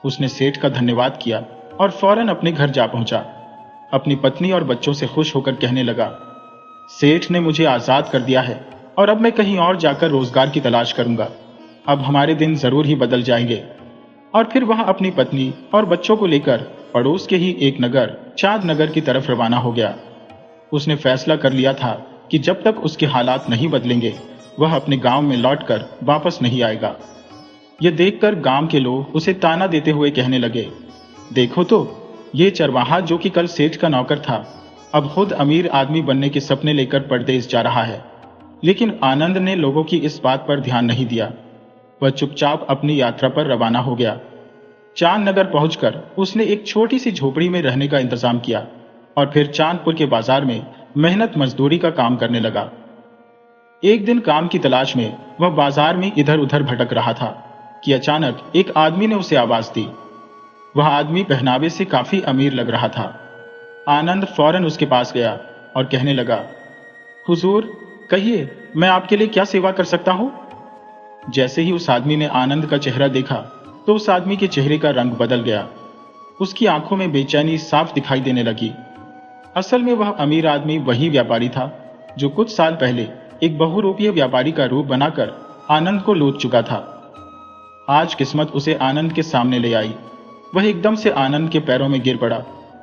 उसने सेठ का धन्यवाद किया और फौरन अपने घर जा पहुंचा। अपनी पत्नी और बच्चों से खुश होकर कहने लगा, सेठ ने मुझे आजाद कर दिया है और अब मैं कहीं और जाकर रोजगार की तलाश करूंगा। अब हमारे दिन जरूर ही बदल जाएंगे। और फिर वह अपनी पत्नी और बच्चों को लेकर पड़ोस के ही एक नगर, चांद नगर की तरफ रवाना हो गया। उसने फैसला कर लिया था कि जब तक उसके हालात नहीं बदलेंगे वह अपने गांव में लौटकर वापस नहीं आएगा। यह देखकर गांव के लोग उसे ताना देते हुए कहने लगे, देखो तो, ये चरवाहा जो कि कल सेठ का नौकर था अब खुद अमीर आदमी बनने के सपने लेकर परदेश जा रहा है। लेकिन आनंद ने लोगों की इस बात पर ध्यान नहीं दिया। वह चुपचाप अपनी यात्रा पर रवाना हो गया। चांद नगर पहुंचकर उसने एक छोटी सी झोपड़ी में रहने का इंतजाम किया और फिर चांदपुर के बाजार में मेहनत मजदूरी का काम करने लगा। एक दिन काम की तलाश में वह बाजार में इधर उधर भटक रहा था कि अचानक एक आदमी ने उसे आवाज दी। वह आदमी पहनावे से काफी अमीर लग रहा था। आनंद फौरन उसके पास गया और कहने लगा, हुजूर, कहिए, मैं आपके लिए क्या सेवा कर सकता हूं? जैसे ही उस आदमी ने आनंद का चेहरा देखा तो उस आदमी के चेहरे का रंग बदल गया। उसकी आंखों में बेचैनी साफ दिखाई देने लगी। असल में वह अमीर आदमी वही व्यापारी था जो कुछ साल पहले एक बहुरूपीय व्यापारी का रूप बनाकर आनंद को लूट चुका था। आज किस्मत उसे आनंद के सामने ले आई। वह एकदम से आनंद के पैरों में गिर पड़ा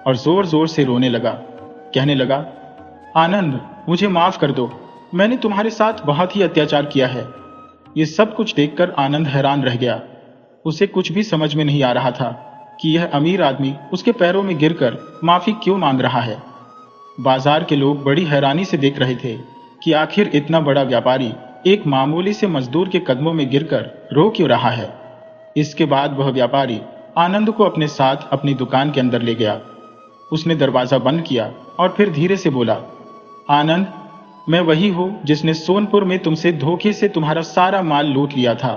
और जोर जोर से रोने लगा। कहने लगा, आनंद, मुझे माफ कर दो, मैंने तुम्हारे साथ बहुत ही अत्याचार किया है। ये सब कुछ देखकर आनंद हैरान रह गया। उसे कुछ भी समझ में नहीं आ रहा था कि यह अमीर आदमी उसके पैरों में गिरकर माफी क्यों मांग रहा है। बाजार के लोग बड़ी हैरानी से देख रहे थे कि आखिर इतना बड़ा व्यापारी एक मामूली से मजदूर के कदमों में गिरकर रो क्यों रहा है। इसके बाद वह व्यापारी आनंद को अपने साथ अपनी दुकान के अंदर ले गया। उसने दरवाजा बंद किया और फिर धीरे से बोला, आनंद, मैं वही हूं जिसने सोनपुर में तुमसे धोखे से तुम्हारा सारा माल लूट लिया था।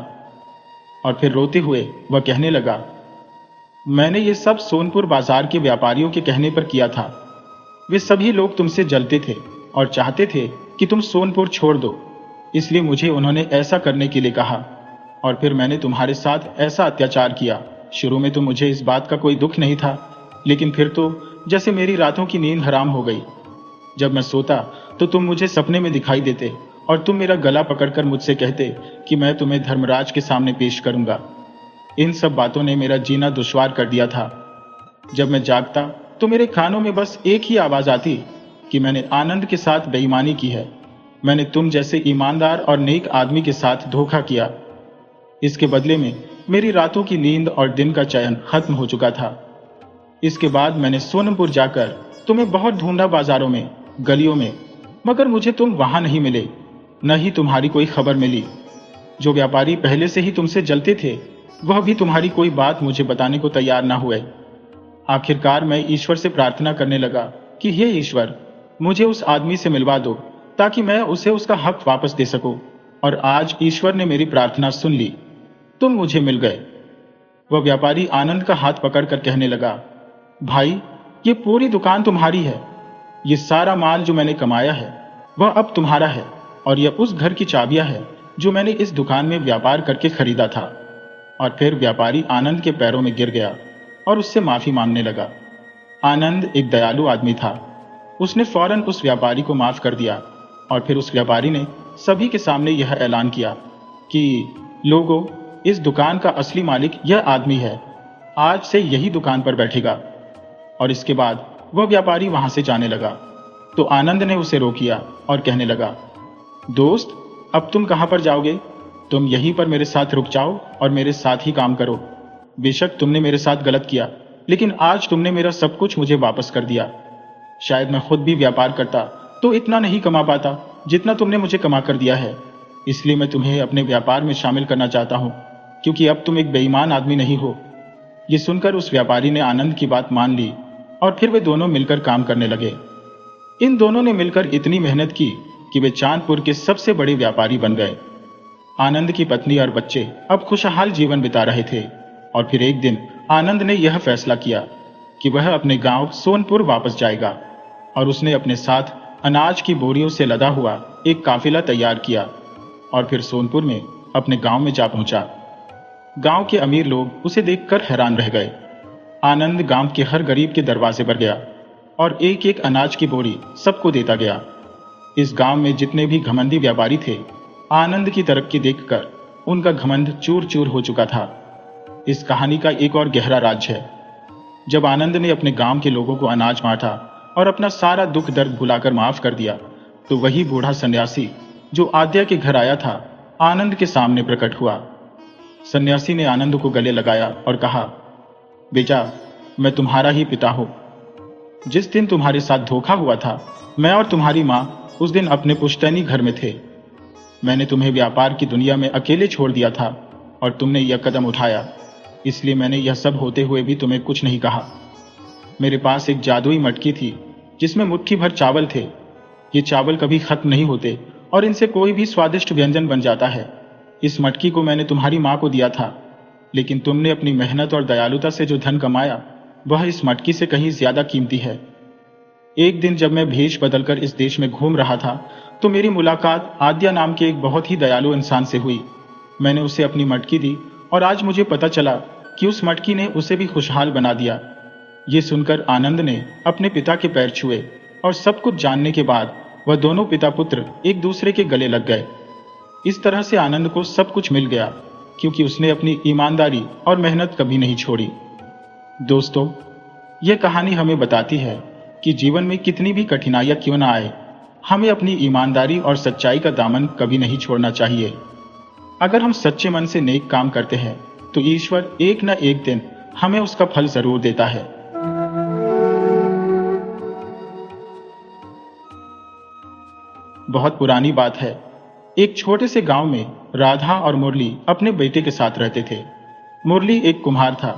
और फिर रोते हुए वह कहने लगा, मैंने ये सब सोनपुर बाजार के व्यापारियों के कहने पर किया था। वे सभी लोग तुमसे जलते थे और चाहते थे कि तुम सोनपुर छोड़ दो, इसलिए मुझे उन्होंने ऐसा करने के लिए कहा और फिर मैंने तुम्हारे साथ ऐसा अत्याचार किया। शुरू में तो मुझे इस बात का कोई दुख नहीं था, लेकिन फिर तो जैसे मेरी रातों की नींद हराम हो गई। जब मैं सोता तो तुम मुझे सपने में दिखाई देते और तुम मेरा गला पकड़कर मुझसे कहते कि मैं तुम्हें धर्मराज के सामने पेश करूंगा। इन सब बातों ने मेरा जीना दुश्वार कर दिया था। जब मैं जागता तो मेरे कानों में बस एक ही आवाज आती कि मैंने आनंद के साथ बेईमानी की है। मैंने तुम जैसे ईमानदार और नेक आदमी के साथ धोखा किया। इसके बदले में मेरी रातों की नींद और दिन का चयन खत्म हो चुका था। इसके बाद मैंने सोनपुर जाकर तुम्हें बहुत ढूंढा, बाजारों में, गलियों में, मगर मुझे तुम वहां नहीं मिले, न ही तुम्हारी कोई खबर मिली। जो व्यापारी पहले से ही तुमसे जलते थे वह भी तुम्हारी कोई बात मुझे बताने को तैयार ना हुए। आखिरकार मैं ईश्वर से प्रार्थना करने लगा कि हे ईश्वर, मुझे उस आदमी से मिलवा दो ताकि मैं उसे उसका हक वापस दे सकूं। और आज ईश्वर ने मेरी प्रार्थना सुन ली, तुम मुझे मिल गए। वह व्यापारी आनंद का हाथ पकड़कर कहने लगा, भाई, ये पूरी दुकान तुम्हारी है। ये सारा माल जो मैंने कमाया है वह अब तुम्हारा है और यह उस घर की चाबियां है जो मैंने इस दुकान में व्यापार करके खरीदा था। और फिर व्यापारी आनंद के पैरों में गिर गया और उससे माफी मांगने लगा। आनंद एक दयालु आदमी था। उसने फौरन उस व्यापारी को माफ कर दिया और फिर उस व्यापारी ने सभी के सामने यह ऐलान किया कि लोगों, इस दुकान का असली मालिक यह आदमी है। आज से यही दुकान पर बैठेगा। और इसके बाद वह व्यापारी वहां से जाने लगा तो आनंद ने उसे रोक लिया और कहने लगा, दोस्त, अब तुम कहां पर जाओगे? तुम यहीं पर मेरे साथ रुक जाओ और मेरे साथ ही काम करो। बेशक तुमने मेरे साथ गलत किया, लेकिन आज तुमने मेरा सब कुछ मुझे वापस कर दिया। शायद मैं खुद भी व्यापार करता तो इतना नहीं कमा पाता जितना तुमने मुझे कमा कर दिया है। इसलिए मैं तुम्हें अपने व्यापार में शामिल करना चाहता हूं, क्योंकि अब तुम एक बेईमान आदमी नहीं हो। ये सुनकर उस व्यापारी ने आनंद की बात मान ली और फिर वे दोनों मिलकर काम करने लगे। इन दोनों ने मिलकर इतनी मेहनत की कि वे चांदपुर के सबसे बड़े व्यापारी बन गए। आनंद की पत्नी और बच्चे अब खुशहाल जीवन बिता रहे थे। और फिर एक दिन आनंद ने यह फैसला किया कि वह अपने गांव सोनपुर वापस जाएगा और उसने अपने साथ अनाज की बोरियों से लदा हुआ एक काफिला तैयार किया और फिर सोनपुर में अपने गांव में जा पहुंचा। गांव के अमीर लोग उसे देखकर हैरान रह गए। आनंद गांव के हर गरीब के दरवाजे पर गया और एक एक अनाज की बोरी सबको देता गया। इस गांव में जितने भी घमंडी व्यापारी थे, आनंद की तरक्की देखकर उनका घमंड चूर चूर हो चुका था। इस कहानी का एक और गहरा राज है। जब आनंद ने अपने गांव के लोगों को अनाज बांटा और अपना सारा दुख दर्द भुलाकर माफ कर दिया, तो वही बूढ़ा सन्यासी जो आद्या के घर आया था आनंद के सामने प्रकट हुआ। सन्यासी ने आनंद को गले लगाया और कहा, बेटा, मैं तुम्हारा ही पिता हूं। जिस दिन तुम्हारे साथ धोखा हुआ था, मैं और तुम्हारी मां उस दिन अपने पुश्तैनी घर में थे। मैंने तुम्हें व्यापार की दुनिया में अकेले छोड़ दिया था और तुमने यह कदम उठाया, इसलिए मैंने यह सब होते हुए भी तुम्हें कुछ नहीं कहा। मेरे पास एक जादुई मटकी थी जिसमें मुट्ठी भर चावल थे। ये चावल कभी खत्म नहीं होते और इनसे कोई भी स्वादिष्ट व्यंजन बन जाता है। इस मटकी को मैंने तुम्हारी माँ को दिया था, लेकिन तुमने अपनी मेहनत और दयालुता से जो धन कमाया वह इस मटकी से कहीं ज्यादा कीमती है। एक दिन जब मैं भेष बदलकर इस देश में घूम रहा था तो मेरी मुलाकात आद्या नाम के एक बहुत ही दयालु इंसान से हुई। मैंने उसे अपनी मटकी दी और आज मुझे पता चला कि उस मटकी ने उसे भी खुशहाल बना दिया। ये सुनकर आनंद ने अपने पिता के पैर छुए और सब कुछ जानने के बाद वह दोनों पिता पुत्र एक दूसरे के गले लग गए। इस तरह से आनंद को सब कुछ मिल गया क्योंकि उसने अपनी ईमानदारी और मेहनत कभी नहीं छोड़ी। दोस्तों, यह कहानी हमें बताती है कि जीवन में कितनी भी कठिनाइयां क्यों ना आए, हमें अपनी ईमानदारी और सच्चाई का दामन कभी नहीं छोड़ना चाहिए। अगर हम सच्चे मन से नेक काम करते हैं तो ईश्वर एक न एक दिन हमें उसका फल जरूर देता है। बहुत पुरानी बात है। एक छोटे से गांव में राधा और मुरली अपने बेटे के साथ रहते थे। मुरली एक कुम्हार था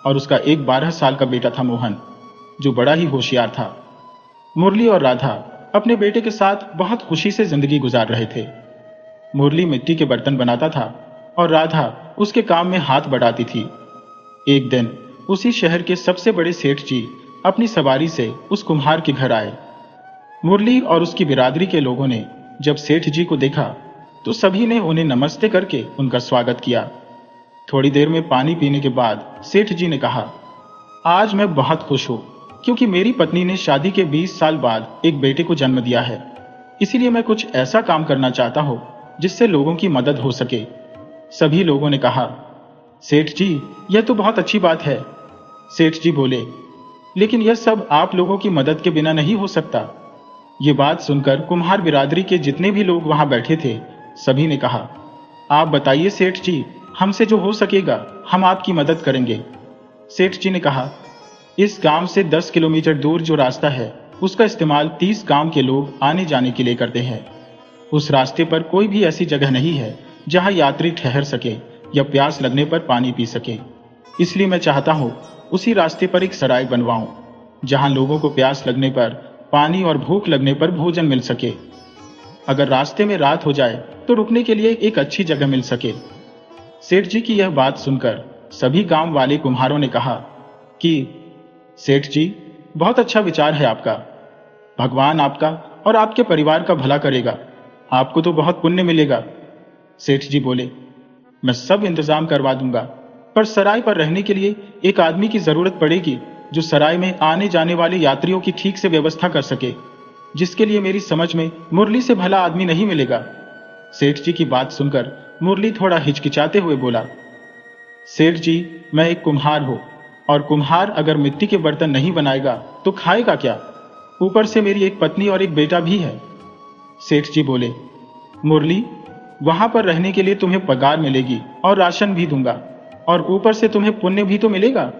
और उसका एक 12 साल का बेटा था मोहन, जो बड़ा ही होशियार था। मुरली और राधा अपने बेटे के साथ बहुत खुशी से जिंदगी गुजार रहे थे। मुरली मिट्टी के बर्तन बनाता था और राधा उसके काम में हाथ बटाती थी। एक दिन उसी शहर के सबसे बड़े सेठ जी अपनी सवारी से उस कुम्हार के घर आए। मुरली और उसकी बिरादरी के लोगों ने जब सेठ जी को देखा तो सभी ने उन्हें नमस्ते करके उनका स्वागत किया। थोड़ी देर में पानी पीने के बाद सेठ जी ने कहा, आज मैं बहुत खुश हूं क्योंकि मेरी पत्नी ने शादी के 20 साल बाद एक बेटे को जन्म दिया है। इसीलिए मैं कुछ ऐसा काम करना चाहता हूं जिससे लोगों की मदद हो सके। सभी लोगों ने कहा, सेठ जी, यह तो बहुत अच्छी बात है। सेठ जी बोले, लेकिन यह सब आप लोगों की मदद के बिना नहीं हो सकता। ये बात सुनकर कुम्हार बिरादरी के जितने भी लोग वहां बैठे थे सभी ने कहा, आप बताइए सेठ जी, हमसे जो हो सकेगा हम आपकी मदद करेंगे। सेठ जी ने कहा, इस गांव से 10 किलोमीटर दूर जो रास्ता है उसका इस्तेमाल 30 गांव के लोग आने जाने के लिए करते हैं। उस रास्ते पर कोई भी ऐसी जगह नहीं है जहां यात्री ठहर सके या प्यास लगने पर पानी पी सके। इसलिए मैं चाहता हूं उसी रास्ते पर एक सराय बनवाऊं जहां लोगों को प्यास लगने पर पानी और भूख लगने पर भोजन मिल सके। अगर रास्ते में रात हो जाए तो रुकने के लिए एक अच्छी जगह मिल सके। सेठ जी की यह बात सुनकर सभी गांव वाले कुम्हारों ने कहा कि सेठ जी, बहुत अच्छा विचार है आपका। भगवान आपका और आपके परिवार का भला करेगा। आपको तो बहुत पुण्य मिलेगा। सेठ जी बोले, मैं सब इंतजाम करवा दूंगा, पर सराय पर रहने के लिए एक आदमी की जरूरत पड़ेगी जो सराय में आने जाने वाले यात्रियों की ठीक से व्यवस्था कर सके, जिसके लिए मेरी समझ में मुरली से भला आदमी नहीं मिलेगा। सेठ जी की बात सुनकर मुरली थोड़ा हिचकिचाते हुए बोला, सेठ जी, मैं एक कुम्हार हूं और कुम्हार अगर मिट्टी के बर्तन नहीं बनाएगा तो खाएगा क्या? ऊपर से मेरी एक पत्नी और एक बेटा भी है। सेठ जी बोले, मुरली, वहां पर रहने के लिए तुम्हें पगार मिलेगी और राशन भी दूंगा और ऊपर से तुम्हें पुण्य भी तो मिलेगा।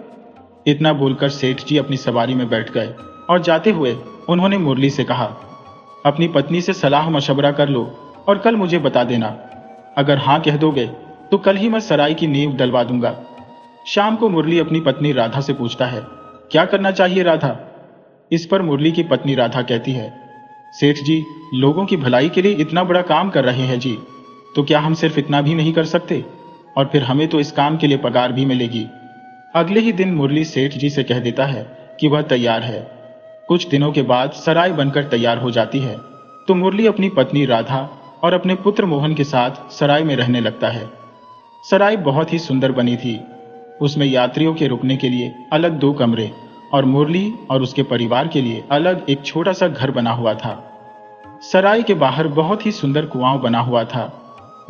इतना बोलकर सेठ जी अपनी सवारी में बैठ गए और जाते हुए उन्होंने मुरली से कहा, अपनी पत्नी से सलाह मशवरा कर लो और कल मुझे बता देना। अगर हाँ कह दोगे तो कल ही मैं सराय की नींव डलवा दूंगा। शाम को मुरली अपनी पत्नी राधा से पूछता है, क्या करना चाहिए राधा? इस पर मुरली की पत्नी राधा कहती है, सेठ जी, लोगों की भलाई के लिए इतना बड़ा काम कर रहे हैं जी, तो क्या हम सिर्फ इतना भी नहीं कर सकते? और फिर हमें तो इस काम के लिए पगार भी मिलेगी। अगले ही दिन मुरली सेठ जी से कह देता है कि वह तैयार है। कुछ दिनों के बाद सराय बनकर तैयार हो जाती है तो मुरली अपनी पत्नी राधा और अपने पुत्र मोहन के साथ सराय में रहने लगता है। सराय बहुत ही सुंदर बनी थी। उसमें यात्रियों के रुकने के लिए अलग 2 कमरे और मुरली और उसके परिवार के लिए अलग एक छोटा सा घर बना हुआ था। सराय के बाहर बहुत ही सुंदर कुआं बना हुआ था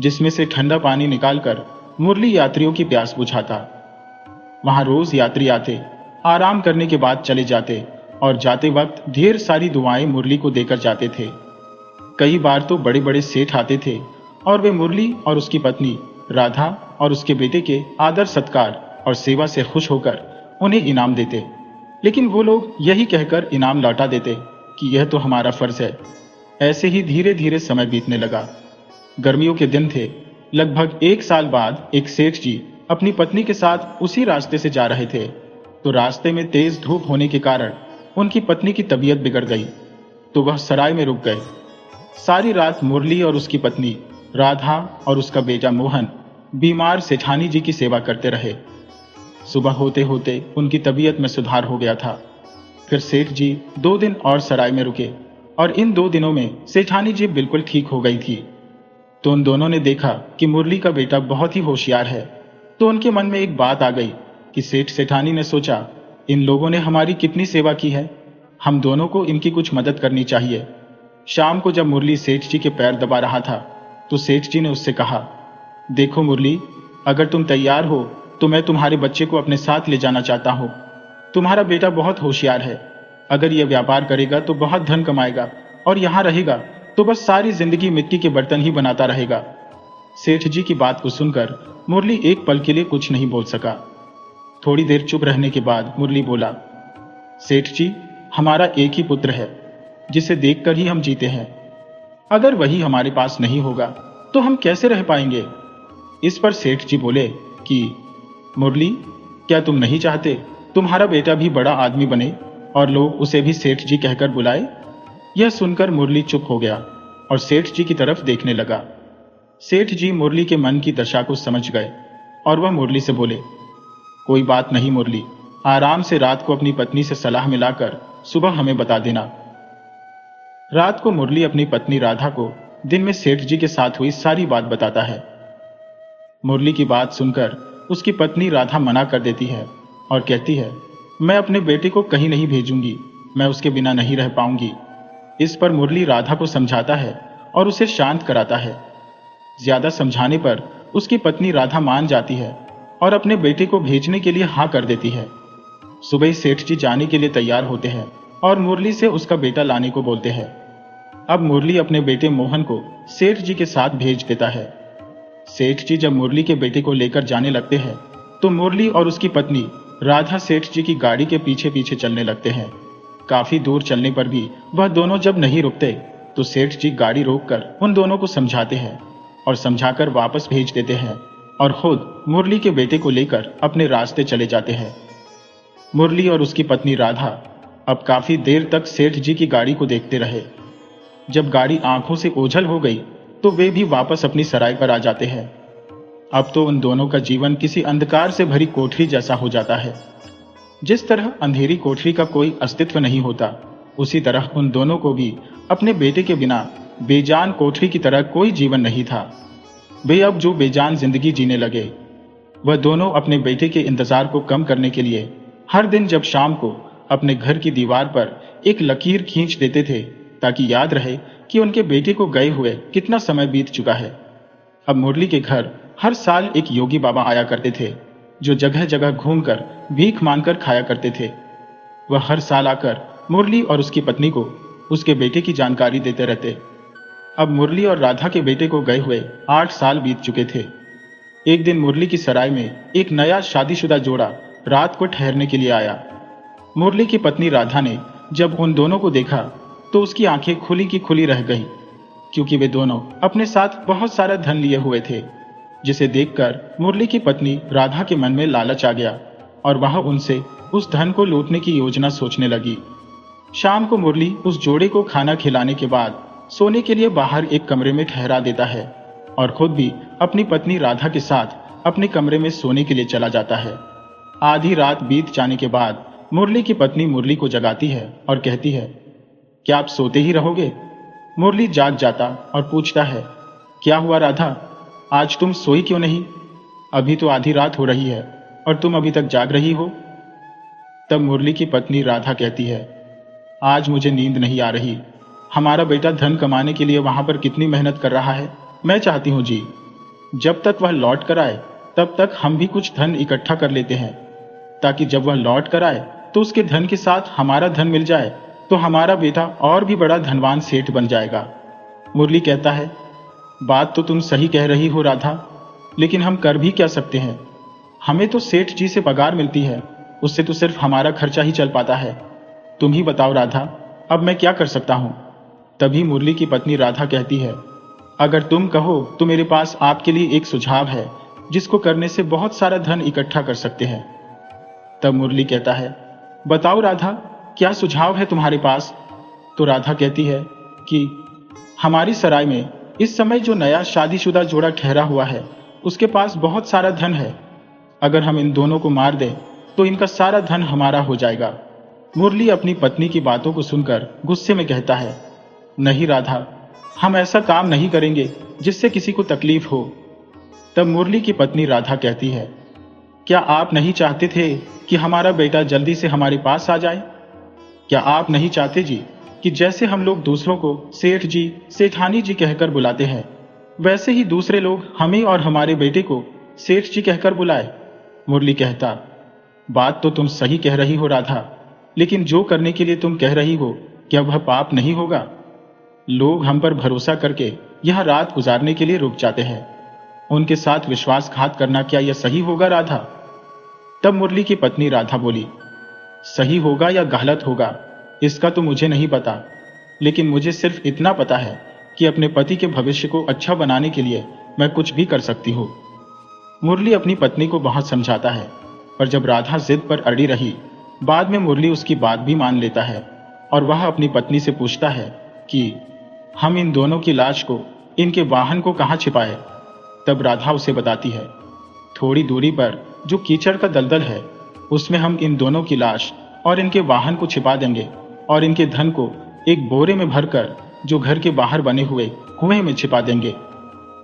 जिसमें से ठंडा पानी निकालकर मुरली यात्रियों की प्यास बुझाता। वहां रोज यात्री आते, आराम करने के बाद चले जाते और जाते वक्त ढेर सारी दुआएं मुरली को देकर जाते थे। कई बार तो बड़े बड़े सेठ आते थे और वे मुरली और उसकी पत्नी राधा और उसके बेटे के आदर सत्कार और सेवा से खुश होकर उन्हें इनाम देते, लेकिन वो लोग यही कहकर इनाम लौटा देते कि यह तो हमारा फर्ज है। ऐसे ही धीरे धीरे समय बीतने लगा। गर्मियों के दिन थे। लगभग 1 साल बाद एक सेठ जी अपनी पत्नी के साथ उसी रास्ते से जा रहे थे तो रास्ते में तेज धूप होने के कारण उनकी पत्नी की तबीयत बिगड़ गई तो वह सराय में रुक गए। सारी रात मुरली और उसकी पत्नी राधा और उसका बेटा मोहन बीमार सेठानी जी की सेवा करते रहे। सुबह होते होते उनकी तबीयत में सुधार हो गया था। फिर सेठ जी 2 दिन और सराय में रुके और इन 2 दिनों में सेठानी जी बिल्कुल ठीक हो गई थी। तो उन दोनों ने देखा कि मुरली का बेटा बहुत ही होशियार है। तो उनके मन में एक बात आ गई कि सेठ सेठानी ने सोचा, इन लोगों ने हमारी कितनी सेवा की है, हम दोनों को इनकी कुछ मदद करनी चाहिए। शाम को जब मुरली सेठ जी के पैर दबा रहा था तो सेठ जी ने उससे कहा, देखो मुरली, अगर तुम तैयार हो तो मैं तुम्हारे बच्चे को अपने साथ ले जाना चाहता हूँ। तुम्हारा बेटा बहुत होशियार है, अगर यह व्यापार करेगा तो बहुत धन कमाएगा और यहाँ रहेगा तो बस सारी जिंदगी मिट्टी के बर्तन ही बनाता रहेगा। सेठ जी की बात को सुनकर मुरली एक पल के लिए कुछ नहीं बोल सका। थोड़ी देर चुप रहने के बाद मुरली बोला, सेठ जी, हमारा एक ही पुत्र है जिसे देखकर ही हम जीते हैं। अगर वही हमारे पास नहीं होगा तो हम कैसे रह पाएंगे। इस पर सेठ जी बोले कि मुरली, क्या तुम नहीं चाहते तुम्हारा बेटा भी बड़ा आदमी बने और लोग उसे भी सेठ जी कहकर बुलाए। यह सुनकर मुरली चुप हो गया और सेठ जी की तरफ देखने लगा। सेठ जी मुरली के मन की दशा को समझ गए और वह मुरली से बोले, कोई बात नहीं मुरली, आराम से रात को अपनी पत्नी से सलाह मिलाकर सुबह हमें बता देना। रात को मुरली अपनी पत्नी राधा को दिन में सेठ जी के साथ हुई सारी बात बताता है। मुरली की बात सुनकर उसकी पत्नी राधा मना कर देती है और कहती है, मैं अपने बेटे को कहीं नहीं भेजूंगी, मैं उसके बिना नहीं रह पाऊंगी। इस पर मुरली राधा को समझाता है और उसे शांत कराता है। ज्यादा समझाने पर उसकी पत्नी राधा मान जाती है और अपने बेटे को भेजने के लिए हाँ कर देती है। सुबह सेठ जी जाने के लिए तैयार होते हैं और मुरली से उसका बेटा लाने को बोलते हैं। अब मुरली अपने बेटे मोहन को सेठ जी के साथ भेज देता है। सेठ जी जब मुरली के बेटे को लेकर जाने लगते हैं तो मुरली और उसकी पत्नी राधा सेठ जी की गाड़ी के पीछे पीछे चलने लगते हैं। काफी दूर चलने पर भी वह दोनों जब नहीं रुकते तो सेठ जी गाड़ी रोककर उन दोनों को समझाते हैं और समझाकर वापस भेज देते हैं और खुद मुरली के बेटे को लेकर अपने रास्ते चले जाते हैं। मुरली और उसकी पत्नी राधा अब काफी देर तक सेठ जी की गाड़ी को देखते रहे। जब गाड़ी आंखों से ओझल हो गई तो वे भी वापस अपनी सराय पर आ जाते हैं। अब तो उन दोनों का जीवन किसी अंधकार से भरी कोठरी जैसा हो जाता है। जिस तरह अंधेरी कोठरी का कोई अस्तित्व नहीं होता, उसी तरह उन दोनों को भी अपने बेटे के बिना बेजान कोठरी की तरह कोई जीवन नहीं था। वे अब जो बेजान जिंदगी जीने लगे। वह दोनों अपने बेटे के इंतजार को कम करने के लिए हर दिन जब शाम को अपने घर की दीवार पर एक लकीर खींच देते थे ताकि याद रहे कि उनके बेटे को गए हुए कितना समय बीत चुका है। अब मुरली के घर हर साल एक योगी बाबा आया करते थे जो जगह जगह घूमकर भीख मांगकर खाया करते थे। वह हर साल आकर मुरली और उसकी पत्नी को उसके बेटे की जानकारी देते रहते। अब मुरली और राधा के बेटे को गए हुए 8 साल बीत चुके थे। एक दिन मुरली की सराय में एक नया शादीशुदा जोड़ा रात को ठहरने के लिए आया। मुरली की पत्नी राधा ने जब उन दोनों को देखा तो उसकी आंखें खुली की खुली रह गईं, क्योंकि वे दोनों अपने साथ बहुत सारा धन लिए हुए थे, जिसे देखकर मुरली की पत्नी राधा के मन में लालच आ गया और वह उनसे उस धन को लूटने की योजना सोचने लगी। शाम को मुरली उस जोड़े को खाना खिलाने के बाद सोने के लिए बाहर एक कमरे में ठहरा देता है और खुद भी अपनी पत्नी राधा के साथ अपने कमरे में सोने के लिए चला जाता है। आधी रात बीत जाने के बाद मुरली की पत्नी मुरली को जगाती है और कहती है, क्या आप सोते ही रहोगे? मुरली जाग जाता और पूछता है, क्या हुआ राधा, आज तुम सोई क्यों नहीं? अभी तो आधी रात हो रही है और तुम अभी तक जाग रही हो। तब मुरली की पत्नी राधा कहती है, आज मुझे नींद नहीं आ रही। हमारा बेटा धन कमाने के लिए वहां पर कितनी मेहनत कर रहा है। मैं चाहती हूं जी, जब तक वह लौट कर आए तब तक हम भी कुछ धन इकट्ठा कर लेते हैं, ताकि जब वह लौट कर आए तो उसके धन के साथ हमारा धन मिल जाए तो हमारा बेटा और भी बड़ा धनवान सेठ बन जाएगा। मुरली कहता है, बात तो तुम सही कह रही हो राधा, लेकिन हम कर भी क्या सकते हैं? हमें तो सेठ जी से पगार मिलती है, उससे तो सिर्फ हमारा खर्चा ही चल पाता है। तुम ही बताओ राधा, अब मैं क्या कर सकता हूं? तभी मुरली की पत्नी राधा कहती है, अगर तुम कहो तो मेरे पास आपके लिए एक सुझाव है जिसको करने से बहुत सारा धन इकट्ठा कर सकते हैं। तब मुरली कहता है, बताओ राधा, क्या सुझाव है तुम्हारे पास? तो राधा कहती है कि हमारी सराय में इस समय जो नया शादीशुदा जोड़ा ठहरा हुआ है, उसके पास बहुत सारा धन है। अगर हम इन दोनों को मार दें तो इनका सारा धन हमारा हो जाएगा। मुरली अपनी पत्नी की बातों को सुनकर गुस्से में कहता है, नहीं राधा, हम ऐसा काम नहीं करेंगे जिससे किसी को तकलीफ हो। तब मुरली की पत्नी राधा कहती है, क्या आप नहीं चाहते थे कि हमारा बेटा जल्दी से हमारे पास आ जाए? क्या आप नहीं चाहते जी कि जैसे हम लोग दूसरों को सेठ जी, सेठानी जी कहकर बुलाते हैं, वैसे ही दूसरे लोग हमें और हमारे बेटे को सेठ जी कहकर बुलाए? मुरली कहता, बात तो तुम सही कह रही हो राधा, लेकिन जो करने के लिए तुम कह रही हो, क्या वह पाप नहीं होगा? लोग हम पर भरोसा करके यह रात गुजारने के लिए रुक जाते हैं, उनके साथ विश्वासघात करना क्या यह सही होगा राधा? तब मुरली की पत्नी राधा बोली, सही होगा या गलत होगा इसका तो मुझे नहीं पता, लेकिन मुझे सिर्फ इतना पता है कि अपने पति के भविष्य को अच्छा बनाने के लिए मैं कुछ भी कर सकती हूँ। मुरली अपनी पत्नी को बहुत समझाता है, पर जब राधा जिद पर अड़ी रही, बाद में मुरली उसकी बात भी मान लेता है और वह अपनी पत्नी से पूछता है कि हम इन दोनों की लाश को इनके वाहन को कहाँ छिपाए? तब राधा उसे बताती है, थोड़ी दूरी पर जो कीचड़ का दलदल है, उसमें हम इन दोनों की लाश और इनके वाहन को छिपा देंगे और इनके धन को एक बोरे में भरकर जो घर के बाहर बने हुए कुएं में छिपा देंगे।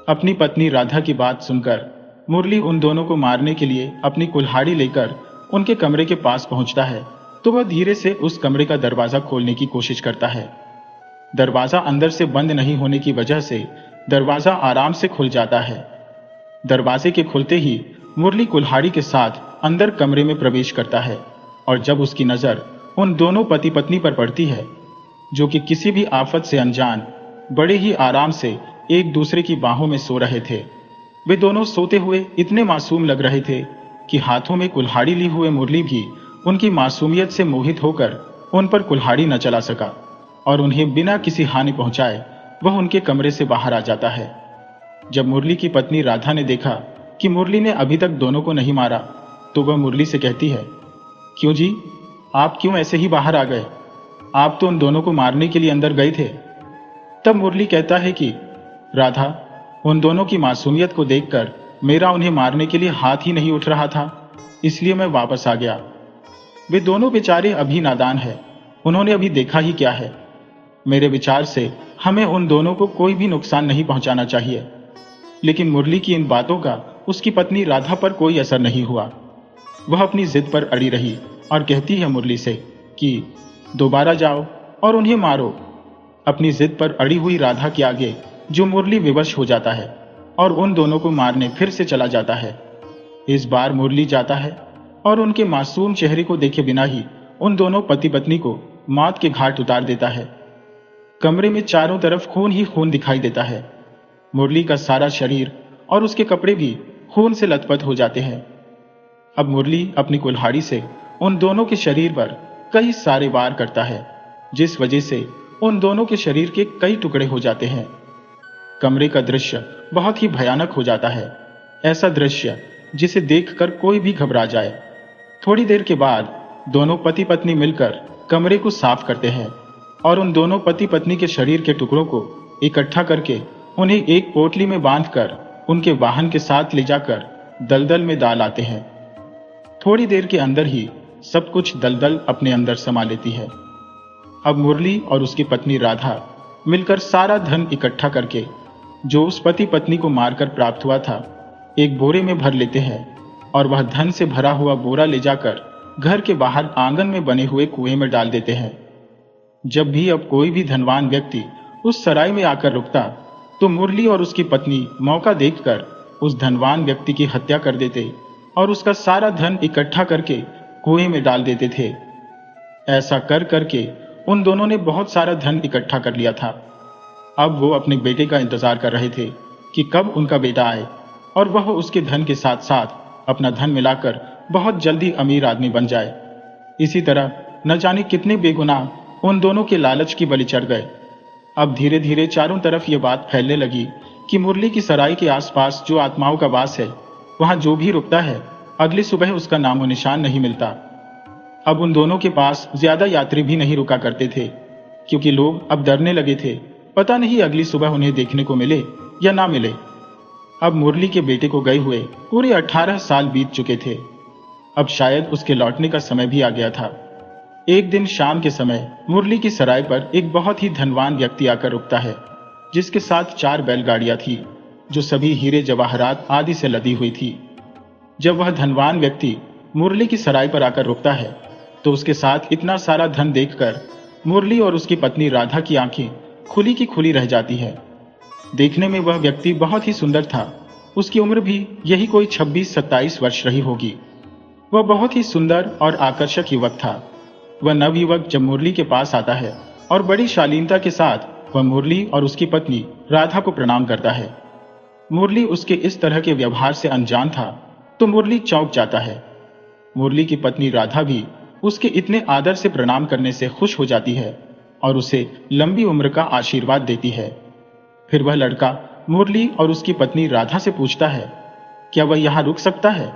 अपनी पत्नी राधा की बात सुनकर मुरली उन दोनों को मारने के लिए अपनी कुल्हाड़ी लेकर उनके कमरे के पास पहुंचता है, तो वह धीरे से उस कमरे का दरवाजा खोलने की कोशिश करता है। दरवाजा अंदर से बंद नहीं होने की वजह से दरवाजा आराम से खुल जाता है। दरवाजे के खुलते ही मुरली कुल्हाड़ी के साथ अंदर कमरे में प्रवेश करता है और जब उसकी नजर उन दोनों पति पत्नी पर पड़ती है, जो कि किसी भी आफत से अनजान बड़े ही आराम से एक दूसरे की बाहों में सो रहे थे। वे दोनों सोते हुए इतने मासूम लग रहे थे कि हाथों में कुल्हाड़ी ली हुए मुरली भी उनकी मासूमियत से मोहित होकर उन पर कुल्हाड़ी न चला सका और उन्हें बिना किसी हानि पहुंचाए वह उनके कमरे से बाहर आ जाता है। जब मुरली की पत्नी राधा ने देखा कि मुरली ने अभी तक दोनों को नहीं मारा, तो वह मुरली से कहती है, क्यों जी, आप क्यों ऐसे ही बाहर आ गए? आप तो उन दोनों को मारने के लिए अंदर गए थे। तब मुरली कहता है कि राधा, उन दोनों की मासूमियत को देखकर मेरा उन्हें मारने के लिए हाथ ही नहीं उठ रहा था, इसलिए मैं वापस आ गया। वे दोनों बेचारे अभी नादान हैं, उन्होंने अभी देखा ही क्या है। मेरे विचार से हमें उन दोनों को कोई भी नुकसान नहीं पहुंचाना चाहिए। लेकिन मुरली की इन बातों का उसकी पत्नी राधा पर कोई असर नहीं हुआ। वह अपनी जिद पर अड़ी रही और कहती है मुरली से कि दोबारा जाओ और उन्हें मारो। अपनी जिद पर अड़ी हुई राधा के आगे जो मुरली विवश हो जाता है और उन दोनों को मारने फिर से चला जाता है। इस बार मुरली जाता है और उनके मासूम चेहरे को देखे बिना ही उन दोनों पति पत्नी को मौत के घाट उतार देता है। कमरे में चारों तरफ खून ही खून दिखाई देता है। मुरली का सारा शरीर और उसके कपड़े भी खून से लथपथ हो जाते हैं। अब मुरली अपनी कुल्हाड़ी से उन दोनों के शरीर पर कई सारे वार करता है, जिस वजह से उन दोनों के शरीर के कई टुकड़े हो जाते हैं। कमरे का दृश्य बहुत ही भयानक हो जाता है, ऐसा दृश्य जिसे देखकर कोई भी घबरा जाए। थोड़ी देर के बाद दोनों पति पत्नी मिलकर कमरे को साफ करते हैं और उन दोनों पति पत्नी के शरीर के टुकड़ों को इकट्ठा करके उन्हें एक पोटली में बांधकर उनके वाहन के साथ ले जाकर दलदल में डाल आते हैं। थोड़ी देर के अंदर ही सब कुछ दलदल अपने अंदर समा लेती है। अब मुरली और उसकी पत्नी राधा मिलकर सारा धन इकट्ठा करके जो उस पति पत्नी को मारकर प्राप्त हुआ था, एक बोरे में भर लेते हैं और वह धन से भरा हुआ बोरा ले जाकर घर के बाहर आंगन में बने हुए कुएं में डाल देते हैं। जब भी अब कोई भी धनवान व्यक्ति उस सराय में आकर रुकता, तो मुरली और उसकी पत्नी मौका देखकर उस धनवान व्यक्ति की हत्या कर देते और उसका सारा धन इकट्ठा करके कुएं में डाल देते थे। ऐसा कर करके उन दोनों ने बहुत सारा धन इकट्ठा कर लिया था। अब वो अपने बेटे का इंतजार कर रहे थे कि कब उनका बेटा आए और वह उसके धन के साथ साथ अपना धन मिलाकर बहुत जल्दी अमीर आदमी बन जाए। इसी तरह न जाने कितने बेगुनाह उन दोनों के लालच की बलि चढ़ गए। अब धीरे धीरे चारों तरफ ये बात फैलने लगी कि मुरली की सराय के आसपास जो आत्माओं का वास है, वहां जो भी रुकता है, अगली सुबह उसका नामो निशान नहीं मिलता। अब उन दोनों के पास ज्यादा यात्री भी नहीं रुका करते थे, क्योंकि लोग अब डरने लगे थे पता नहीं अगली सुबह उन्हें देखने को मिले या ना मिले। अब मुरली के बेटे को गए हुए पूरे 18 साल बीत चुके थे। अब शायद उसके लौटने का समय भी आ गया था। एक दिन शाम के समय मुरली की सराय पर एक बहुत ही धनवान व्यक्ति आकर रुकता है, जिसके साथ 4 बैलगाड़ियां थी, जो सभी हीरे जवाहरात आदि से लदी हुई थी। जब वह धनवान व्यक्ति मुरली की सराय पर आकर रुकता है, तो उसके साथ इतना सारा धन देखकर मुरली और उसकी पत्नी राधा की आंखें खुली की खुली रह जाती है। देखने में वह व्यक्ति बहुत ही सुंदर था। उसकी उम्र भी यही कोई 26-27 वर्ष रही होगी। वह बहुत ही सुंदर और आकर्षक युवक था। वह नवयुवक जब मुरली के पास आता है और बड़ी शालीनता के साथ वह मुरली और उसकी पत्नी राधा को प्रणाम करता है। मुरली उसके इस तरह के व्यवहार से अनजान था, तो मुरली चौंक जाता है। मुरली की पत्नी राधा भी उसके इतने आदर से प्रणाम करने से खुश हो जाती है और उसे लंबी उम्र का आशीर्वाद देती है। फिर वह लड़का मुरली और उसकी पत्नी राधा से पूछता है, क्या वह यहाँ रुक सकता है?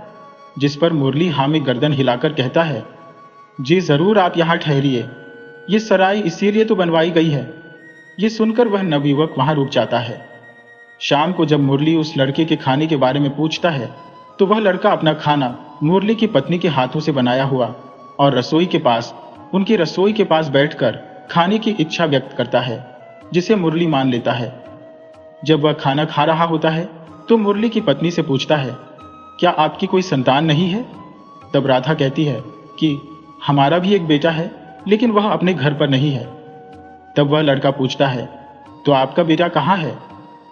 जिस पर मुरली हाँ में गर्दन हिलाकर कहता है, जी जरूर, आप यहाँ ठहरिए। ये सराय इसीलिए तो बनवाई गई है। ये सुनकर वह नवयुवक वहां रुक जाता है। शाम को जब मुरली उस लड़के के खाने के बारे में पूछता है, तो वह लड़का अपना खाना मुरली की पत्नी के हाथों से बनाया हुआ और उनकी रसोई के पास बैठकर खाने की इच्छा व्यक्त करता है, जिसे मुरली मान लेता है। जब वह खाना खा रहा होता है, तो मुरली की पत्नी से पूछता है, क्या आपकी कोई संतान नहीं है? तब राधा कहती है कि हमारा भी एक बेटा है, लेकिन वह अपने घर पर नहीं है। तब वह लड़का पूछता है, तो आपका बेटा कहाँ है?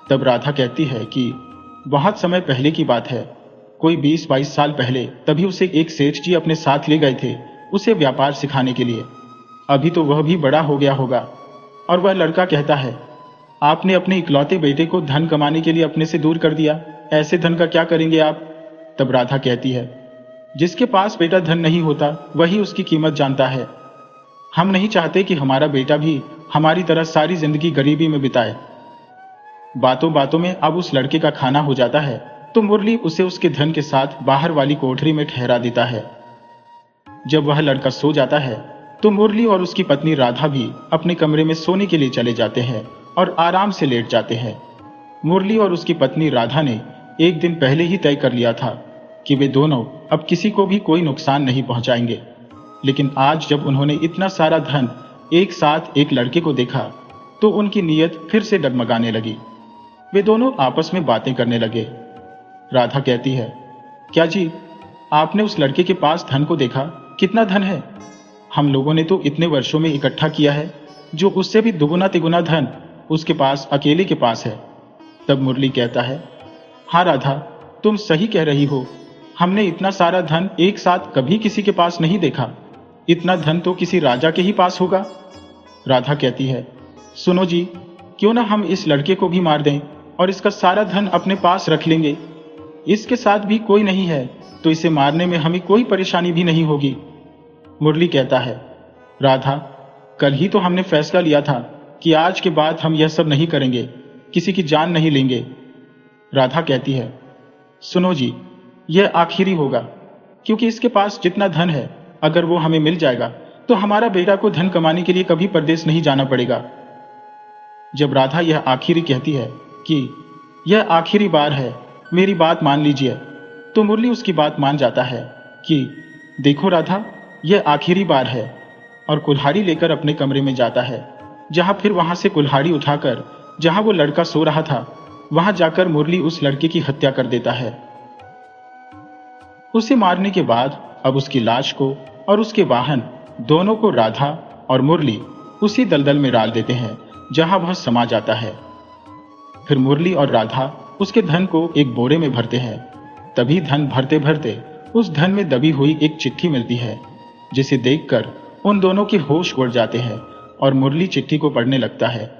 तब राधा कहती है कि बहुत समय पहले की बात है, कोई 20-22 साल पहले, तभी उसे एक सेठ जी अपने साथ ले गए थे, उसे व्यापार सिखाने के लिए। अभी तो वह भी बड़ा हो गया होगा। और वह लड़का कहता है, आपने अपने इकलौते बेटे को धन कमाने के लिए अपने से दूर कर दिया। ऐसे धन का क्या करेंगे आप? तब राधा कहती है, जिसके पास बेटा धन नहीं होता, वही उसकी कीमत जानता है। हम नहीं चाहते कि हमारा बेटा भी हमारी तरह सारी जिंदगी गरीबी में बिताए। बातों बातों में अब उस लड़के का खाना हो जाता है, तो मुरली उसे उसके धन के साथ बाहर वाली कोठरी में ठहरा देता है। जब वह लड़का सो जाता है, तो मुरली और उसकी पत्नी राधा भी अपने कमरे में सोने के लिए चले जाते हैं और आराम से लेट जाते हैं। मुरली और उसकी पत्नी राधा ने एक दिन पहले ही तय कर लिया था कि वे दोनों अब किसी को भी कोई नुकसान नहीं पहुंचाएंगे। लेकिन आज जब उन्होंने इतना सारा धन एक साथ एक लड़के को देखा, तो उनकी नीयत फिर से डगमगाने लगी। वे दोनों आपस में बातें करने लगे। राधा कहती है, क्या जी, आपने उस लड़के के पास धन को देखा? कितना धन है? हम लोगों ने तो इतने वर्षों में इकट्ठा किया है, जो उससे भी दुगुना तिगुना धन उसके पास, अकेले के पास है। तब मुरली कहता है, हाँ राधा, तुम सही कह रही हो। हमने इतना सारा धन एक साथ कभी किसी के पास नहीं देखा। इतना धन तो किसी राजा के ही पास होगा। राधा कहती है, सुनो जी, क्यों ना हम इस लड़के को भी मार दें और इसका सारा धन अपने पास रख लेंगे। इसके साथ भी कोई नहीं है, तो इसे मारने में हमें कोई परेशानी भी नहीं होगी। मुरली कहता है, राधा, कल ही तो हमने फैसला लिया था कि आज के बाद हम यह सब नहीं करेंगे, किसी की जान नहीं लेंगे। राधा कहती है, सुनो जी, यह आखिरी होगा, क्योंकि इसके पास जितना धन है, अगर वो हमें मिल जाएगा तो हमारा बेटा को धन कमाने के लिए कभी परदेश नहीं जाना पड़ेगा। जब राधा यह आखिरी कहती है कि यह आखिरी बार है, मेरी बात मान लीजिए, तो मुरली उसकी बात मान जाता है कि देखो राधा, यह आखिरी बार है, और कुल्हाड़ी लेकर अपने कमरे में जाता है, फिर वहां से कुल्हाड़ी उठाकर जहां वो लड़का सो रहा था, वहां जाकर मुरली उस लड़के की हत्या कर देता है। उसे मारने के बाद अब उसकी लाश को और उसके वाहन दोनों को राधा और मुरली उसी दलदल में डाल देते हैं, जहां वह समा जाता है। फिर मुरली और राधा उसके धन को एक बोरे में भरते हैं। तभी धन भरते भरते उस धन में दबी हुई एक चिट्ठी मिलती है, जिसे देखकर उन दोनों के होश उड़ जाते हैं और मुरली चिट्ठी को पढ़ने लगता है।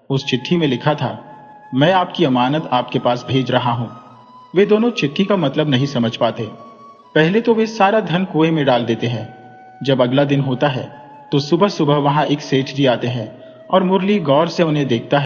उस चिट्ठी में लिखा था, मैं आपकी अमानत आपके पास भेज रहा हूं। वे दोनों चिट्ठी का मतलब नहीं समझ पाते। पहले तो वे सारा धन कुएं में डाल देते हैं। जब अगला दिन होता है, तो सुबह सुबह वहां एक सेठ जी आते हैं और मुरली गौर से उन्हें देखता है।